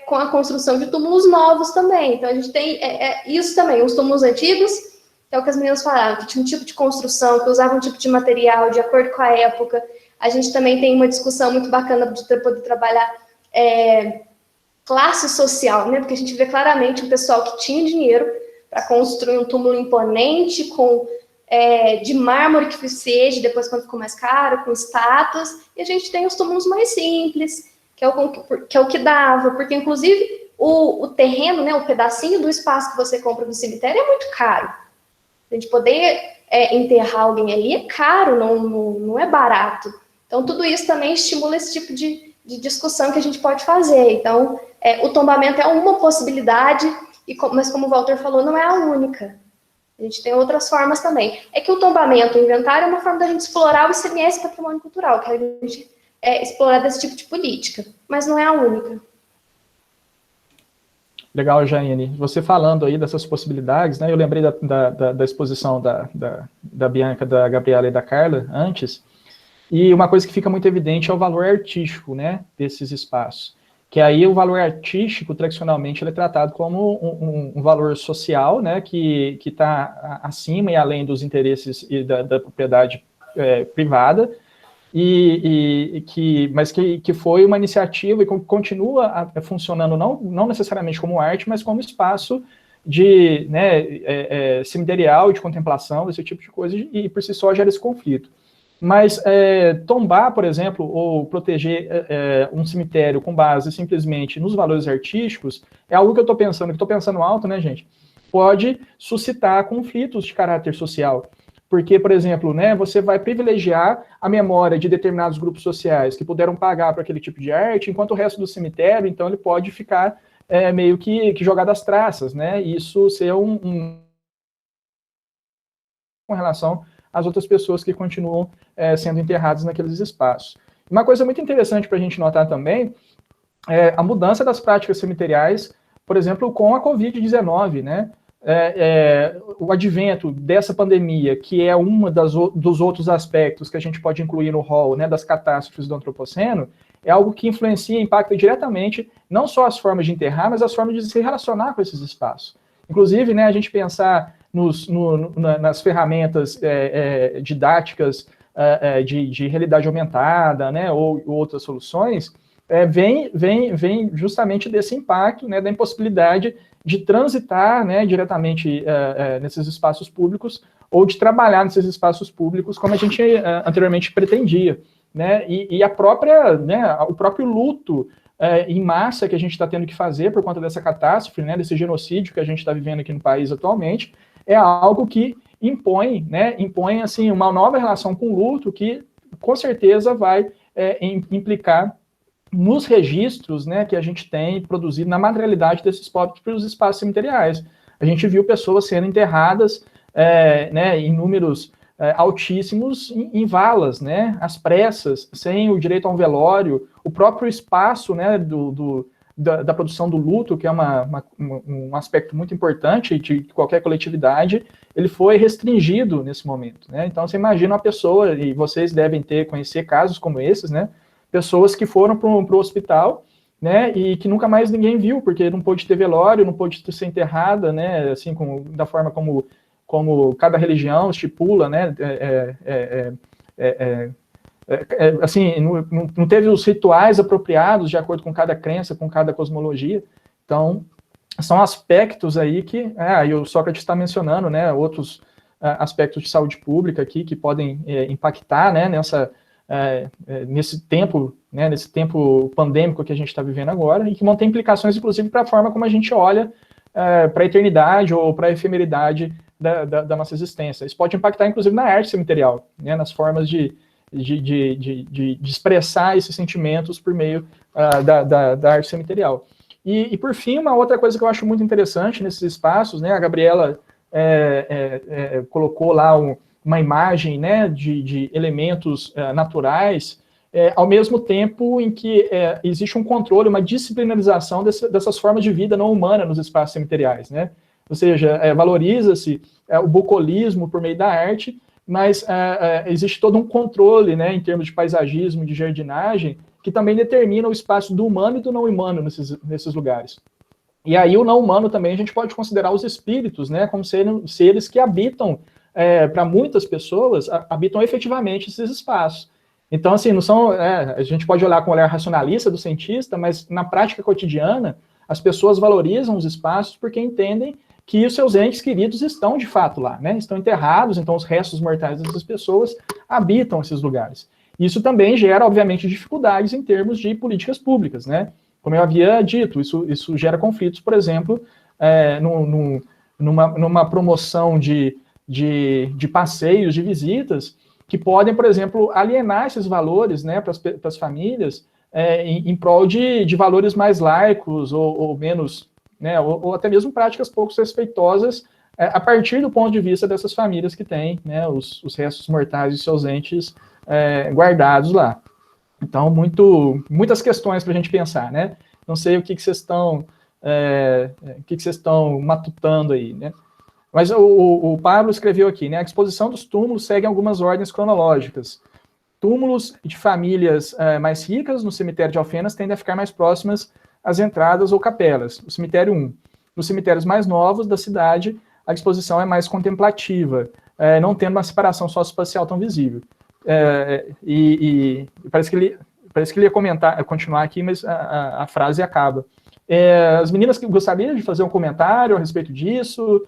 com a construção de túmulos novos também. Então a gente tem isso também, os túmulos antigos, que é o que as meninas falaram, que tinha um tipo de construção, que usava um tipo de material de acordo com a época. A gente também tem uma discussão muito bacana de poder trabalhar classe social, né? Porque a gente vê claramente um pessoal que tinha dinheiro para construir um túmulo imponente, de mármore que seja, depois quando ficou mais caro, com estátuas, e a gente tem os túmulos mais simples, que é o que dava, porque inclusive o terreno, né, o pedacinho do espaço que você compra no cemitério é muito caro. A gente poder enterrar alguém ali é caro, não é barato. Então tudo isso também estimula esse tipo de discussão que a gente pode fazer. Então o tombamento é uma possibilidade, mas como o Walter falou, não é a única. A gente tem outras formas também. É que o tombamento, o inventário, é uma forma da gente explorar o ICMS patrimônio cultural, que a gente explorar desse tipo de política, mas não é a única. Legal, Jaiane. Você falando aí dessas possibilidades, né? Eu lembrei da exposição da Bianca, da Gabriela e da Carla antes, e uma coisa que fica muito evidente é o valor artístico, né, desses espaços. Que aí o valor artístico, tradicionalmente, ele é tratado como um valor social, né, que está acima e além dos interesses e da propriedade privada, mas que foi uma iniciativa e continua funcionando não necessariamente como arte, mas como espaço de, né, cemiterial, de contemplação, esse tipo de coisa, e por si só gera esse conflito. Mas tombar, por exemplo, ou proteger um cemitério com base simplesmente nos valores artísticos, é algo que eu estou pensando alto, né, gente? Pode suscitar conflitos de caráter social. Porque, por exemplo, né, você vai privilegiar a memória de determinados grupos sociais que puderam pagar para aquele tipo de arte, enquanto o resto do cemitério, então, ele pode ficar meio que jogado às traças, né? Isso ser com relação às outras pessoas que continuam sendo enterradas naqueles espaços. Uma coisa muito interessante para a gente notar também é a mudança das práticas cemiteriais, por exemplo, com a Covid-19, né? O advento dessa pandemia, que é um dos outros aspectos que a gente pode incluir no rol, né, das catástrofes do antropoceno, é algo que influencia e impacta diretamente não só as formas de enterrar, mas as formas de se relacionar com esses espaços. Inclusive, né, a gente pensar nas ferramentas didáticas de realidade aumentada, né, ou outras soluções, vem justamente desse impacto, né, da impossibilidade de transitar, né, diretamente nesses espaços públicos ou de trabalhar nesses espaços públicos como a gente anteriormente pretendia, né, e a própria, né, o próprio luto em massa que a gente está tendo que fazer por conta dessa catástrofe, né, desse genocídio que a gente está vivendo aqui no país atualmente, é algo que impõe assim, uma nova relação com o luto que, com certeza, vai implicar nos registros, né, que a gente tem produzido na materialidade desses próprios espaços cemiteriais. A gente viu pessoas sendo enterradas né, em números altíssimos em valas, né, às pressas, sem o direito a um velório, o próprio espaço, né, da produção do luto, que é um aspecto muito importante de qualquer coletividade, ele foi restringido nesse momento, né? Então, você imagina uma pessoa, e vocês devem conhecer casos como esses, né? Pessoas que foram para o hospital, né? E que nunca mais ninguém viu, porque não pôde ter velório, não pôde ser enterrada, né? Assim, da forma como cada religião estipula, né? Assim, não teve os rituais apropriados de acordo com cada crença, com cada cosmologia. Então, são aspectos aí que, e o Sócrates está mencionando, né, outros aspectos de saúde pública aqui que podem impactar, né, nesse tempo, né, nesse tempo pandêmico que a gente está vivendo agora, e que vão ter implicações, inclusive, para a forma como a gente olha para a eternidade ou para a efemeridade da nossa existência. Isso pode impactar, inclusive, na arte cemiterial, né, nas formas de expressar esses sentimentos por meio da arte cemiterial. E, por fim, uma outra coisa que eu acho muito interessante nesses espaços, né, a Gabriela colocou lá uma imagem, né, de elementos naturais, ao mesmo tempo em que existe um controle, uma disciplinarização dessas formas de vida não humana nos espaços cemiteriais, né? Ou seja, valoriza-se o bucolismo por meio da arte, mas existe todo um controle, né, em termos de paisagismo, de jardinagem, que também determina o espaço do humano e do não humano nesses lugares. E aí o não humano também a gente pode considerar os espíritos, né, como seres que habitam, para muitas pessoas, habitam efetivamente esses espaços. Então, assim, não são, a gente pode olhar com o olhar racionalista do cientista, mas na prática cotidiana, as pessoas valorizam os espaços porque entendem que os seus entes queridos estão de fato lá, né? Estão enterrados, então os restos mortais dessas pessoas habitam esses lugares. Isso também gera, obviamente, dificuldades em termos de políticas públicas, né? Como eu havia dito, isso gera conflitos, por exemplo, numa promoção de passeios, de visitas, que podem, por exemplo, alienar esses valores, né, para as famílias, em prol de valores mais laicos ou menos, né, ou até mesmo práticas pouco respeitosas, a partir do ponto de vista dessas famílias que têm, né, os restos mortais de seus entes guardados lá. Então, muitas questões para a gente pensar, né? Não sei o que vocês estão matutando aí, né? Mas o Pablo escreveu aqui, né? A exposição dos túmulos segue algumas ordens cronológicas. Túmulos de famílias mais ricas no cemitério de Alfenas tendem a ficar mais próximas às entradas ou capelas. O cemitério 1. Nos cemitérios mais novos da cidade, a exposição é mais contemplativa, não tendo uma separação socioespacial tão visível. Parece que ele ia continuar aqui, mas a frase acaba. As meninas que gostariam de fazer um comentário a respeito disso,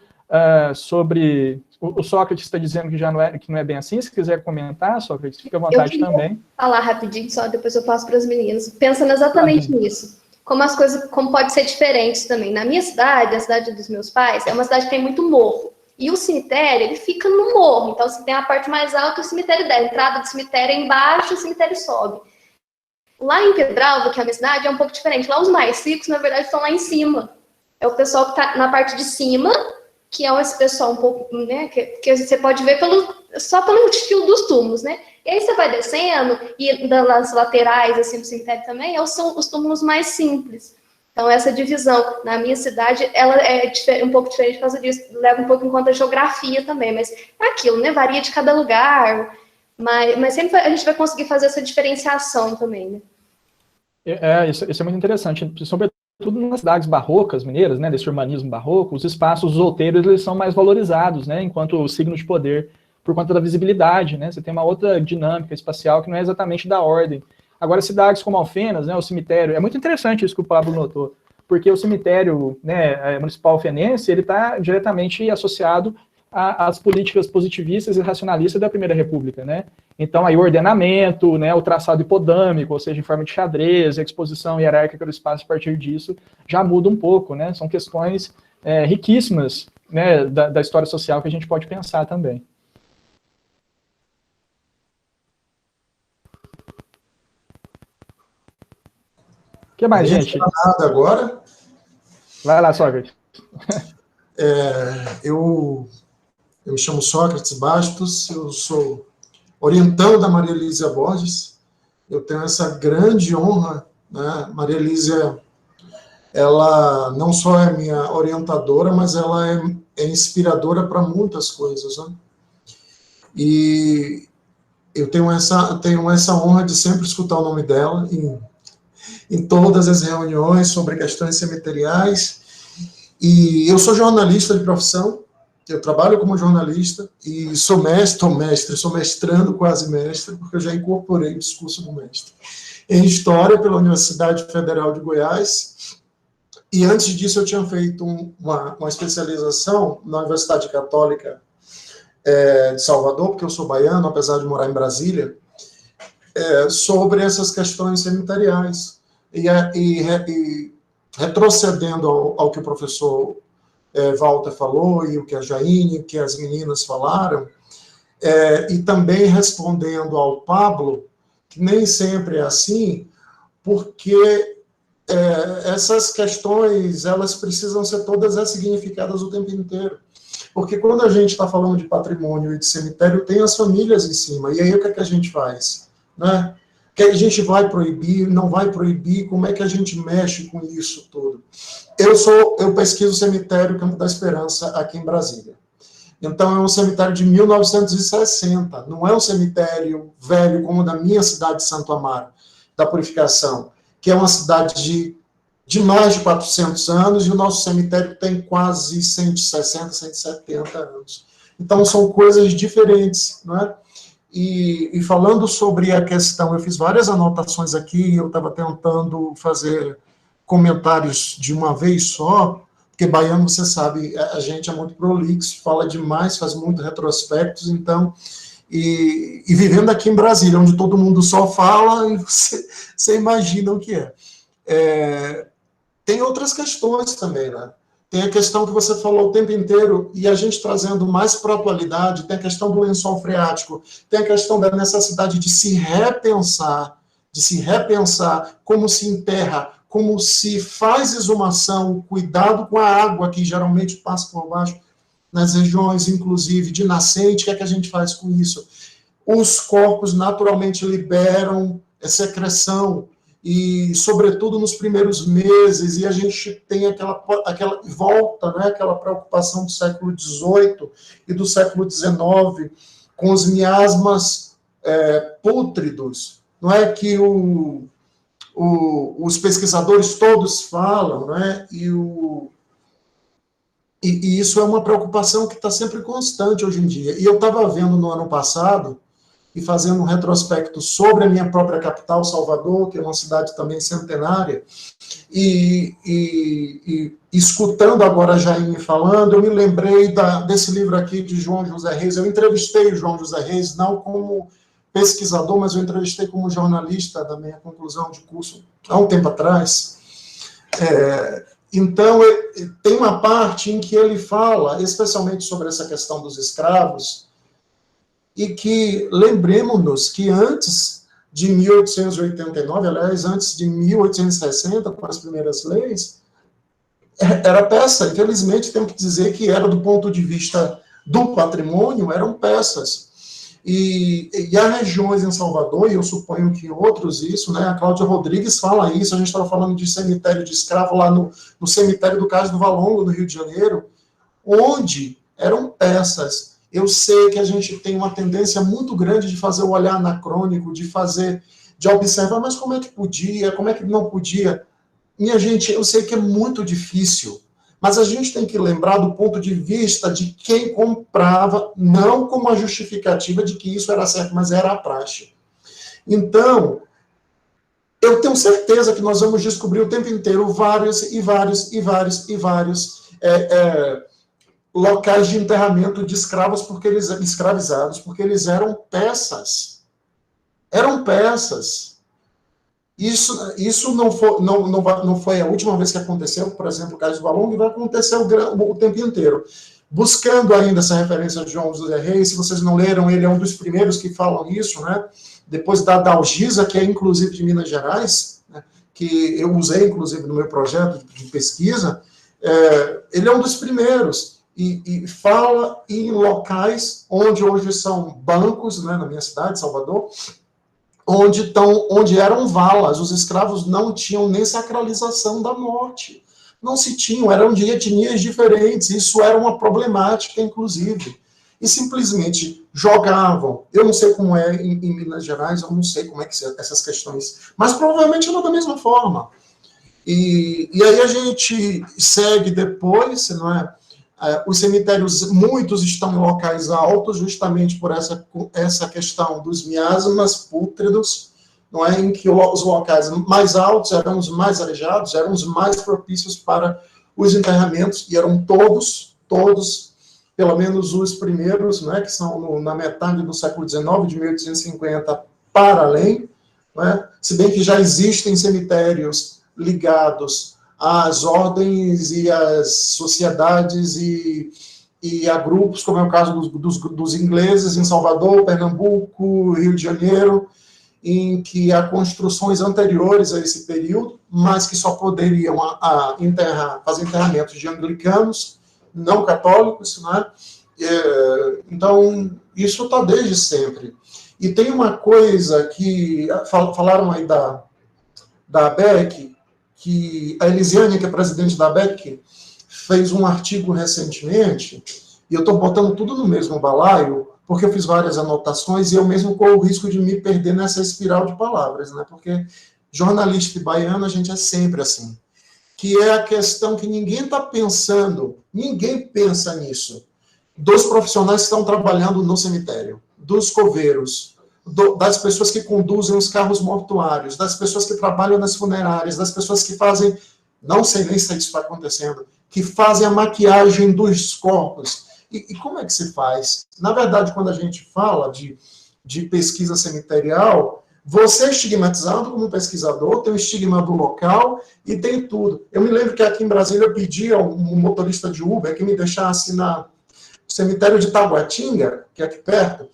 sobre o Sócrates está dizendo que não é bem assim. Se quiser comentar, Sócrates, fica à vontade também. Falar rapidinho, só depois eu passo para as meninas. Pensando exatamente nisso. Como pode ser diferente também. Na minha cidade, a cidade dos meus pais, é uma cidade que tem muito morro. E o cemitério, ele fica no morro. Então, você tem a parte mais alta, o cemitério dá. A entrada do cemitério é embaixo, o cemitério sobe. Lá em Pedralva, que é a minha cidade, é um pouco diferente. Lá os mais ricos, na verdade, estão lá em cima. É o pessoal que está na parte de cima, que é esse pessoal um pouco, né, que você pode ver só pelo estilo dos túmulos, né? E aí você vai descendo, e das laterais, assim, do cemitério também, são os túmulos mais simples. Então, essa divisão, na minha cidade, ela é um pouco diferente por causa disso, leva um pouco em conta a geografia também, mas é aquilo, né? Varia de cada lugar, mas sempre a gente vai conseguir fazer essa diferenciação também, né? Isso é muito interessante, sobretudo nas cidades barrocas mineiras, né, desse urbanismo barroco, os espaços outeiros, eles são mais valorizados, né, enquanto signo de poder, por conta da visibilidade, né, você tem uma outra dinâmica espacial que não é exatamente da ordem. Agora, cidades como Alfenas, né, o cemitério, é muito interessante isso que o Pablo notou, porque o cemitério, né, municipal alfenense, ele está diretamente associado às políticas positivistas e racionalistas da Primeira República, né? Então, aí o ordenamento, né, o traçado hipodâmico, ou seja, em forma de xadrez, a exposição hierárquica do espaço a partir disso, já muda um pouco, né? São questões riquíssimas, né, da história social que a gente pode pensar também. O que mais, gente? Nada agora. Vai lá, Sócrates. Eu me chamo Sócrates Bastos, eu sou orientando da Maria Lísia Borges. Eu tenho essa grande honra, né? Maria Lísia, ela não só é minha orientadora, mas ela é inspiradora para muitas coisas, né? E eu tenho essa honra de sempre escutar o nome dela em todas as reuniões sobre questões cemiteriais. E eu sou jornalista de profissão, eu trabalho como jornalista e sou mestrando, quase mestre, porque eu já incorporei o discurso do mestre em História pela Universidade Federal de Goiás. E antes disso eu tinha feito uma especialização na Universidade Católica de Salvador, porque eu sou baiano, apesar de morar em Brasília, sobre essas questões cemiteriais. E retrocedendo ao que o professor Walter falou, e o que a Jaine, o que as meninas falaram, e também respondendo ao Pablo, que nem sempre é assim, porque essas questões, elas precisam ser todas ressignificadas o tempo inteiro. Porque quando a gente está falando de patrimônio e de cemitério, tem as famílias em cima, e aí o que é que a gente faz? Né? que a gente vai proibir, não vai proibir, como é que a gente mexe com isso tudo? Eu pesquiso o cemitério Campo da Esperança aqui em Brasília. Então, é um cemitério de 1960, não é um cemitério velho como o da minha cidade de Santo Amaro, da Purificação, que é uma cidade de mais de 400 anos, e o nosso cemitério tem quase 160, 170 anos. Então, são coisas diferentes, não é? E falando sobre a questão, eu fiz várias anotações aqui, eu estava tentando fazer comentários de uma vez só, porque baiano, você sabe, a gente é muito prolixo, fala demais, faz muito retrospectos, então, e vivendo aqui em Brasília, onde todo mundo só fala, e você imagina o que é. Tem outras questões também, né? Tem a questão que você falou o tempo inteiro, e a gente trazendo mais para a atualidade, tem a questão do lençol freático, tem a questão da necessidade de se repensar como se enterra, como se faz exumação, cuidado com a água que geralmente passa por baixo, nas regiões, inclusive, de nascente, o que é que a gente faz com isso? Os corpos naturalmente liberam secreção, e, sobretudo, nos primeiros meses, e a gente tem aquela volta, né, aquela preocupação do século XVIII e do século XIX, com os miasmas pútridos, não é que os pesquisadores todos falam, né, e isso é uma preocupação que está sempre constante hoje em dia. E eu estava vendo no ano passado, e fazendo um retrospecto sobre a minha própria capital, Salvador, que é uma cidade também centenária, e escutando agora a Jaime falando, eu me lembrei desse livro aqui de João José Reis. Eu entrevistei o João José Reis, não como pesquisador, mas eu entrevistei como jornalista da minha conclusão de curso, há um tempo atrás. Então, tem uma parte em que ele fala, especialmente sobre essa questão dos escravos, e que lembremos-nos que antes de 1889, aliás, antes de 1860, com as primeiras leis, era peça. Infelizmente, temos que dizer que era do ponto de vista do patrimônio, eram peças. E há regiões em Salvador, e eu suponho que outros isso, né? A Cláudia Rodrigues fala isso, a gente estava falando de cemitério de escravo lá no cemitério do Cais do Valongo, no Rio de Janeiro, onde eram peças. Eu sei que a gente tem uma tendência muito grande de fazer o olhar anacrônico, de observar, mas como é que podia, como é que não podia? Minha gente, eu sei que é muito difícil, mas a gente tem que lembrar do ponto de vista de quem comprava, não como a justificativa de que isso era certo, mas era a praxe. Então, eu tenho certeza que nós vamos descobrir o tempo inteiro vários locais de enterramento de escravos escravizados, porque eles eram peças. Eram peças. Isso não foi a última vez que aconteceu, por exemplo, o Cais do Valongo, e vai acontecer o tempo inteiro. Buscando ainda essa referência de João José Reis, se vocês não leram, ele é um dos primeiros que falam isso, né? Depois da Dalgisa, que é inclusive de Minas Gerais, né? Que eu usei inclusive no meu projeto de pesquisa, ele é um dos primeiros. E fala em locais onde hoje são bancos, né, na minha cidade, Salvador, onde eram valas. Os escravos não tinham nem sacralização da morte. Não se tinham, eram de etnias diferentes. Isso era uma problemática, inclusive. E simplesmente jogavam. Eu não sei como é em Minas Gerais, eu não sei como é que são essas questões, mas provavelmente era da mesma forma. E aí a gente segue depois, não é? Os cemitérios, muitos estão em locais altos, justamente por essa questão dos miasmas pútridos, não é? Em que os locais mais altos eram os mais arejados, eram os mais propícios para os enterramentos, e eram todos, pelo menos os primeiros, né, que são na metade do século XIX, de 1850 para além, não é? Se bem que já existem cemitérios ligados às ordens e às sociedades e a grupos, como é o caso dos ingleses em Salvador, Pernambuco, Rio de Janeiro, em que há construções anteriores a esse período, mas que só poderiam fazer enterramentos de anglicanos, não católicos, né? Então, isso está desde sempre. E tem uma coisa que falaram aí da ABEC, que a Elisiane, que é presidente da ABEC, fez um artigo recentemente, e eu estou botando tudo no mesmo balaio, porque eu fiz várias anotações e eu mesmo corro o risco de me perder nessa espiral de palavras, né? Porque jornalista e baiano, a gente é sempre assim. Que é a questão que ninguém está pensando, ninguém pensa nisso, dos profissionais que estão trabalhando no cemitério, dos coveiros, das pessoas que conduzem os carros mortuários, das pessoas que trabalham nas funerárias, das pessoas que fazem, não sei nem se isso está acontecendo, que fazem a maquiagem dos corpos. E como é que se faz? Na verdade, quando a gente fala de pesquisa cemiterial, você é estigmatizado como pesquisador, tem o estigma do local e tem tudo. Eu me lembro que aqui em Brasília eu pedi a um motorista de Uber que me deixasse no cemitério de Taguatinga, que é aqui perto,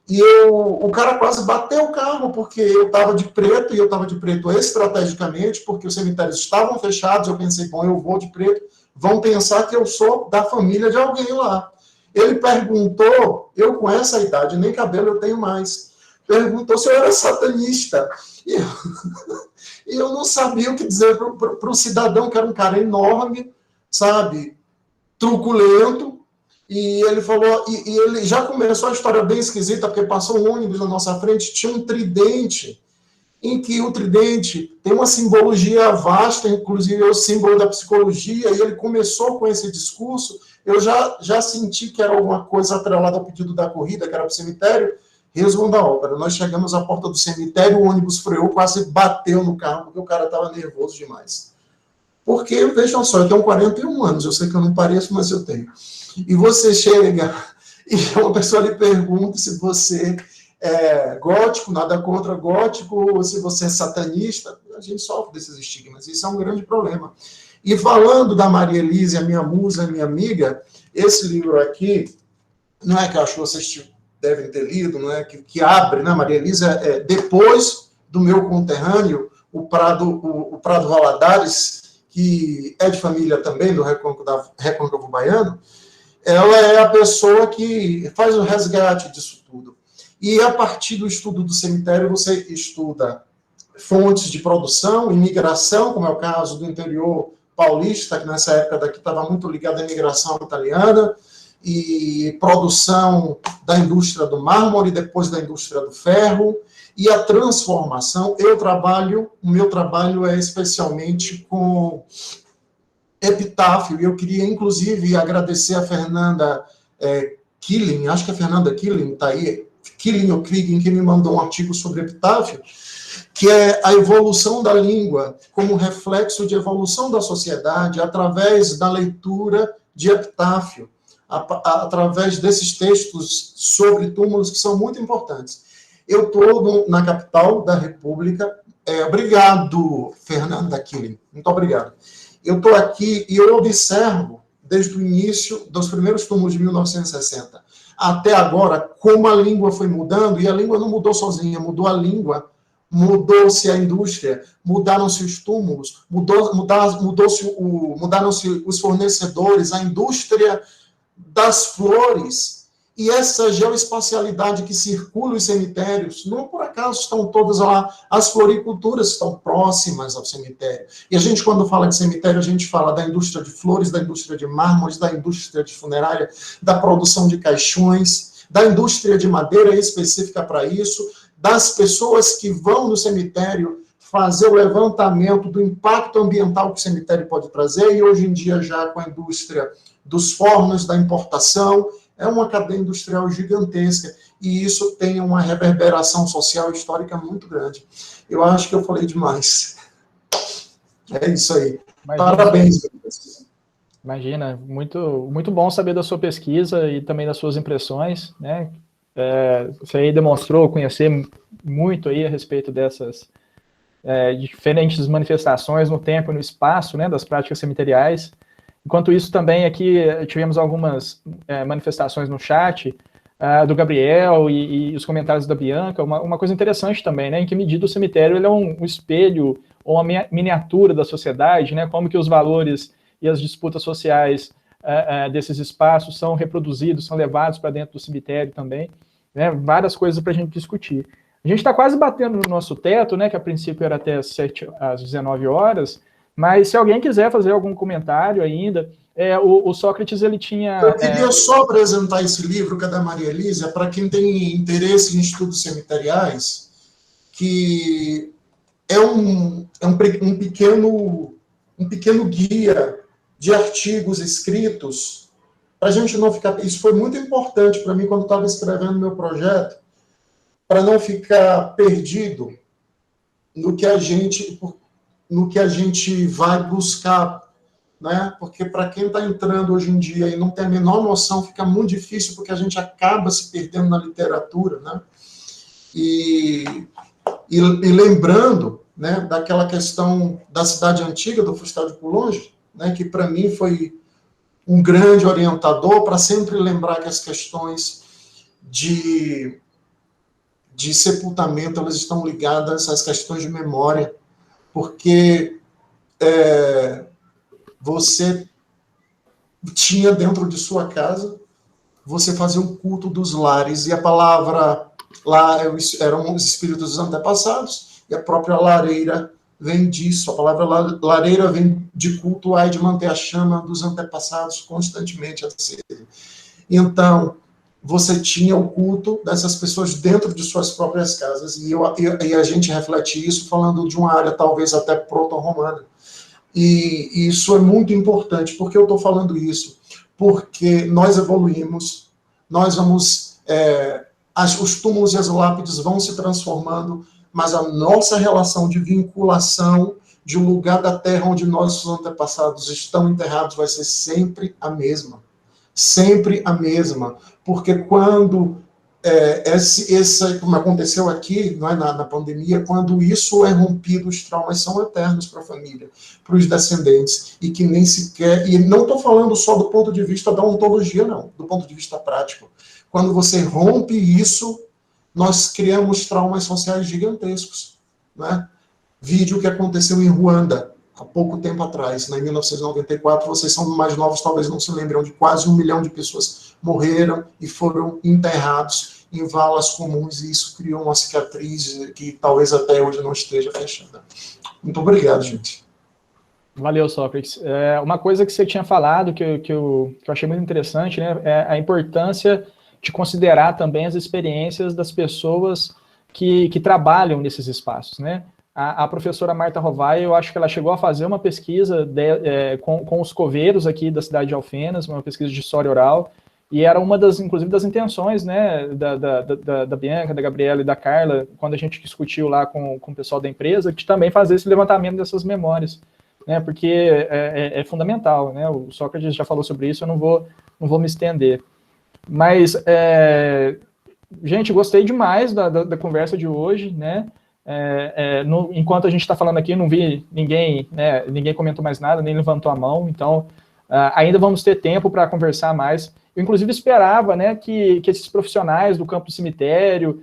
e o cara quase bateu o carro, porque eu estava de preto, e eu estava de preto estrategicamente, porque os cemitérios estavam fechados, eu pensei, bom, eu vou de preto, vão pensar que eu sou da família de alguém lá. Ele perguntou, eu com essa idade, nem cabelo eu tenho mais, perguntou se eu era satanista. E eu não sabia o que dizer para o cidadão, que era um cara enorme, sabe, truculento, e ele falou, e ele já começou a história bem esquisita, porque passou um ônibus na nossa frente, tinha um tridente, em que o tridente tem uma simbologia vasta, inclusive é o símbolo da psicologia, e ele começou com esse discurso, eu já senti que era alguma coisa atrelada ao pedido da corrida, que era para o cemitério. Resumo da ópera, nós chegamos à porta do cemitério, o ônibus freou, quase bateu no carro, porque o cara estava nervoso demais. Porque, vejam só, eu tenho 41 anos, eu sei que eu não pareço, mas eu tenho. E você chega e uma pessoa lhe pergunta se você é gótico, nada contra gótico, ou se você é satanista, a gente sofre desses estigmas, isso é um grande problema. E falando da Maria Elise, a minha musa, a minha amiga, esse livro aqui, não é que eu acho que vocês devem ter lido, não é? Que abre, né, Maria Elisa, depois do meu conterrâneo, o Prado Valadares, que é de família também, do Recôncavo Baiano, ela é a pessoa que faz o resgate disso tudo. E a partir do estudo do cemitério, você estuda fontes de produção, imigração, como é o caso do interior paulista, que nessa época daqui estava muito ligado à imigração italiana, e produção da indústria do mármore, depois da indústria do ferro, e a transformação. O meu trabalho é especialmente com epitáfio, e eu queria, inclusive, agradecer a Fernanda Killing, acho que a Fernanda Killing está aí, Killing ou Kriegen, que me mandou um artigo sobre epitáfio, que é a evolução da língua como reflexo de evolução da sociedade através da leitura de epitáfio, através desses textos sobre túmulos que são muito importantes. Eu estou na capital da República. Obrigado, Fernanda Killing. Muito obrigado. Eu estou aqui e eu observo, desde o início dos primeiros túmulos de 1960 até agora, como a língua foi mudando, e a língua não mudou sozinha, mudou a língua, mudou-se a indústria, mudaram-se os túmulos, mudaram-se os fornecedores, a indústria das flores, e essa geoespacialidade que circula os cemitérios, não por acaso estão todas lá, as floriculturas estão próximas ao cemitério. E a gente, quando fala de cemitério, a gente fala da indústria de flores, da indústria de mármores, da indústria de funerária, da produção de caixões, da indústria de madeira específica para isso, das pessoas que vão no cemitério fazer o levantamento do impacto ambiental que o cemitério pode trazer, e hoje em dia já com a indústria dos fornos, da importação, é uma cadeia industrial gigantesca, e isso tem uma reverberação social e histórica muito grande. Eu acho que eu falei demais. É isso aí. Imagina, parabéns. Imagina, muito bom saber da sua pesquisa e também das suas impressões, né? Você aí demonstrou conhecer muito aí a respeito dessas diferentes manifestações no tempo e no espaço, né, das práticas cemiteriais. Enquanto isso, também aqui tivemos algumas manifestações no chat do Gabriel e os comentários da Bianca. Uma coisa interessante também, né? Em que medida o cemitério ele é um espelho ou uma miniatura da sociedade, né? Como que os valores e as disputas sociais desses espaços são reproduzidos, são levados para dentro do cemitério também, né? Várias coisas para a gente discutir. A gente está quase batendo no nosso teto, né, que a princípio era até às 19 horas, mas se alguém quiser fazer algum comentário ainda, o Sócrates, ele tinha... Eu queria só apresentar esse livro, que é da Maria Elísia, para quem tem interesse em estudos cemiteriais, que é um pequeno guia de artigos escritos, para a gente não ficar... Isso foi muito importante para mim quando estava escrevendo meu projeto, para não ficar perdido no que a gente vai buscar, né? Porque para quem está entrando hoje em dia e não tem a menor noção, fica muito difícil, porque a gente acaba se perdendo na literatura, né? E lembrando, né, daquela questão da cidade antiga, do Fustal de Coulanges, né, que para mim foi um grande orientador para sempre lembrar que as questões de sepultamento, elas estão ligadas às questões de memória, porque você tinha dentro de sua casa, você fazia um culto dos lares, e a palavra lá eram os espíritos dos antepassados, e a própria lareira vem disso, a palavra lareira vem de culto, de manter a chama dos antepassados constantemente acesa. Então, você tinha o culto dessas pessoas dentro de suas próprias casas, e a gente reflete isso falando de uma área talvez até proto-romana. E isso é muito importante. Por que eu estou falando isso? Porque nós evoluímos, nós vamos... os túmulos e as lápides vão se transformando, mas a nossa relação de vinculação de um lugar da terra onde nossos antepassados estão enterrados vai ser sempre a mesma. Sempre a mesma. Porque quando como aconteceu aqui, não é, na pandemia, quando isso é rompido, os traumas são eternos para a família, para os descendentes, e que nem sequer... E não estou falando só do ponto de vista da ontologia, não, do ponto de vista prático. Quando você rompe isso, nós criamos traumas sociais gigantescos, né? Vídeo que aconteceu em Ruanda, há pouco tempo atrás, em 1994, vocês são mais novos, talvez não se lembram, de quase 1 milhão de pessoas morreram e foram enterrados em valas comuns, e isso criou uma cicatriz que talvez até hoje não esteja fechada. Muito obrigado, gente. Valeu, Sócrates. Uma coisa que você tinha falado, que eu achei muito interessante, né, é a importância de considerar também as experiências das pessoas que trabalham nesses espaços, né? A professora Marta Rovai, eu acho que ela chegou a fazer uma pesquisa com os coveiros aqui da cidade de Alfenas, uma pesquisa de história oral, e era uma inclusive das intenções, né, da Bianca, da Gabriela e da Carla, quando a gente discutiu lá com o pessoal da empresa, de também fazer esse levantamento dessas memórias, né, porque é fundamental, né? O Sócrates já falou sobre isso, eu não vou me estender. Mas, gente, gostei demais da conversa de hoje, né? Enquanto a gente está falando aqui, não vi ninguém, né, ninguém comentou mais nada, nem levantou a mão, então ainda vamos ter tempo para conversar mais. Eu, inclusive, esperava, né, que esses profissionais do campo do cemitério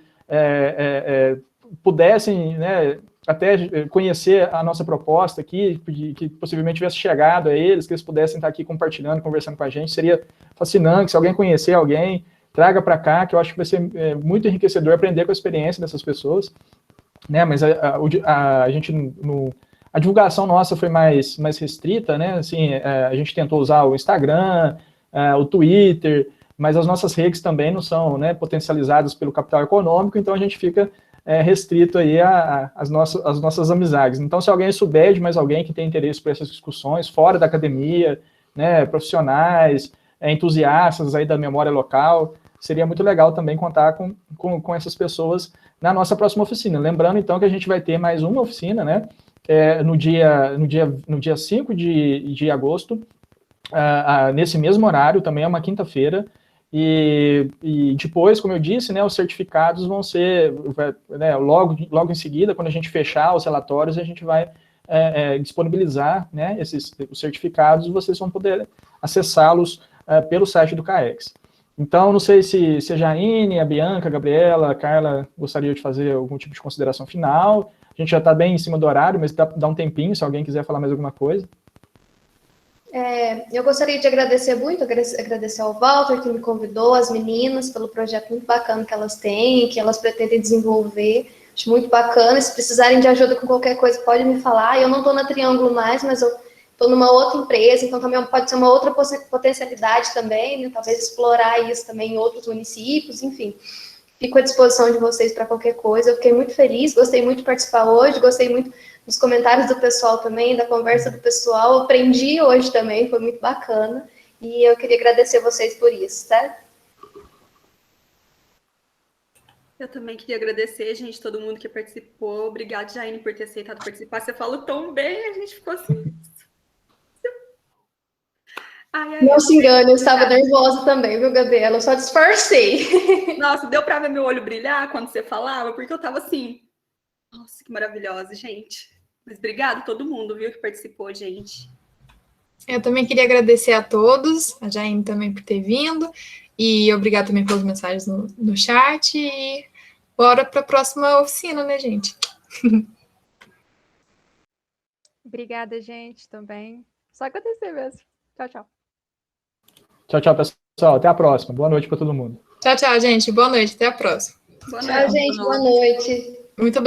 pudessem, né, até conhecer a nossa proposta aqui, que possivelmente tivesse chegado a eles, que eles pudessem estar aqui compartilhando, conversando com a gente. Seria fascinante. Se alguém conhecer alguém, traga para cá, que eu acho que vai ser muito enriquecedor aprender com a experiência dessas pessoas, né? Mas a gente, a divulgação nossa foi mais restrita, né? Assim, a gente tentou usar o Instagram, o Twitter, mas as nossas redes também não são, né, potencializadas pelo capital econômico, então a gente fica restrito aí às nossas amizades. Então, se alguém souber de mais alguém que tem interesse por essas discussões, fora da academia, né, profissionais, entusiastas aí da memória local, seria muito legal também contar com essas pessoas na nossa próxima oficina. Lembrando, então, que a gente vai ter mais uma oficina, né, no dia 5 de agosto, nesse mesmo horário, também é uma quinta-feira, e depois, como eu disse, né, os certificados vão ser, né, logo em seguida, quando a gente fechar os relatórios, a gente vai disponibilizar, né, os certificados, e vocês vão poder acessá-los pelo site do CAEX. Então, não sei se a Jaine, a Bianca, a Gabriela, a Carla gostaria de fazer algum tipo de consideração final. A gente já está bem em cima do horário, mas dá um tempinho, se alguém quiser falar mais alguma coisa. Eu gostaria de agradecer muito, agradecer ao Walter, que me convidou, as meninas, pelo projeto muito bacana que elas têm, que elas pretendem desenvolver. Acho muito bacana. Se precisarem de ajuda com qualquer coisa, pode me falar. Eu não estou na Triângulo mais, mas eu estou numa outra empresa, então também pode ser uma outra potencialidade também, né? Talvez explorar isso também em outros municípios, enfim. Fico à disposição de vocês para qualquer coisa. Eu fiquei muito feliz, gostei muito de participar hoje, gostei muito dos comentários do pessoal também, da conversa do pessoal. Aprendi hoje também, foi muito bacana. E eu queria agradecer vocês por isso, tá? Eu também queria agradecer, gente, todo mundo que participou. Obrigada, Jaine, por ter aceitado participar. Você falou tão bem, a gente ficou assim... Não se engane, eu estava nervosa também, viu, Gabriela? Eu só disfarcei. Nossa, deu para ver meu olho brilhar quando você falava, porque eu tava assim... Nossa, que maravilhosa, gente. Mas obrigado a todo mundo, viu, que participou, gente. Eu também queria agradecer a todos, a Jaine também por ter vindo, e obrigado também pelas mensagens no chat, e bora para a próxima oficina, né, gente? Obrigada, gente, também. Só agradecer mesmo. Tchau, tchau. Tchau, tchau, pessoal. Até a próxima. Boa noite para todo mundo. Tchau, tchau, gente. Boa noite. Até a próxima. Tchau, gente. Boa noite. Muito obrigada.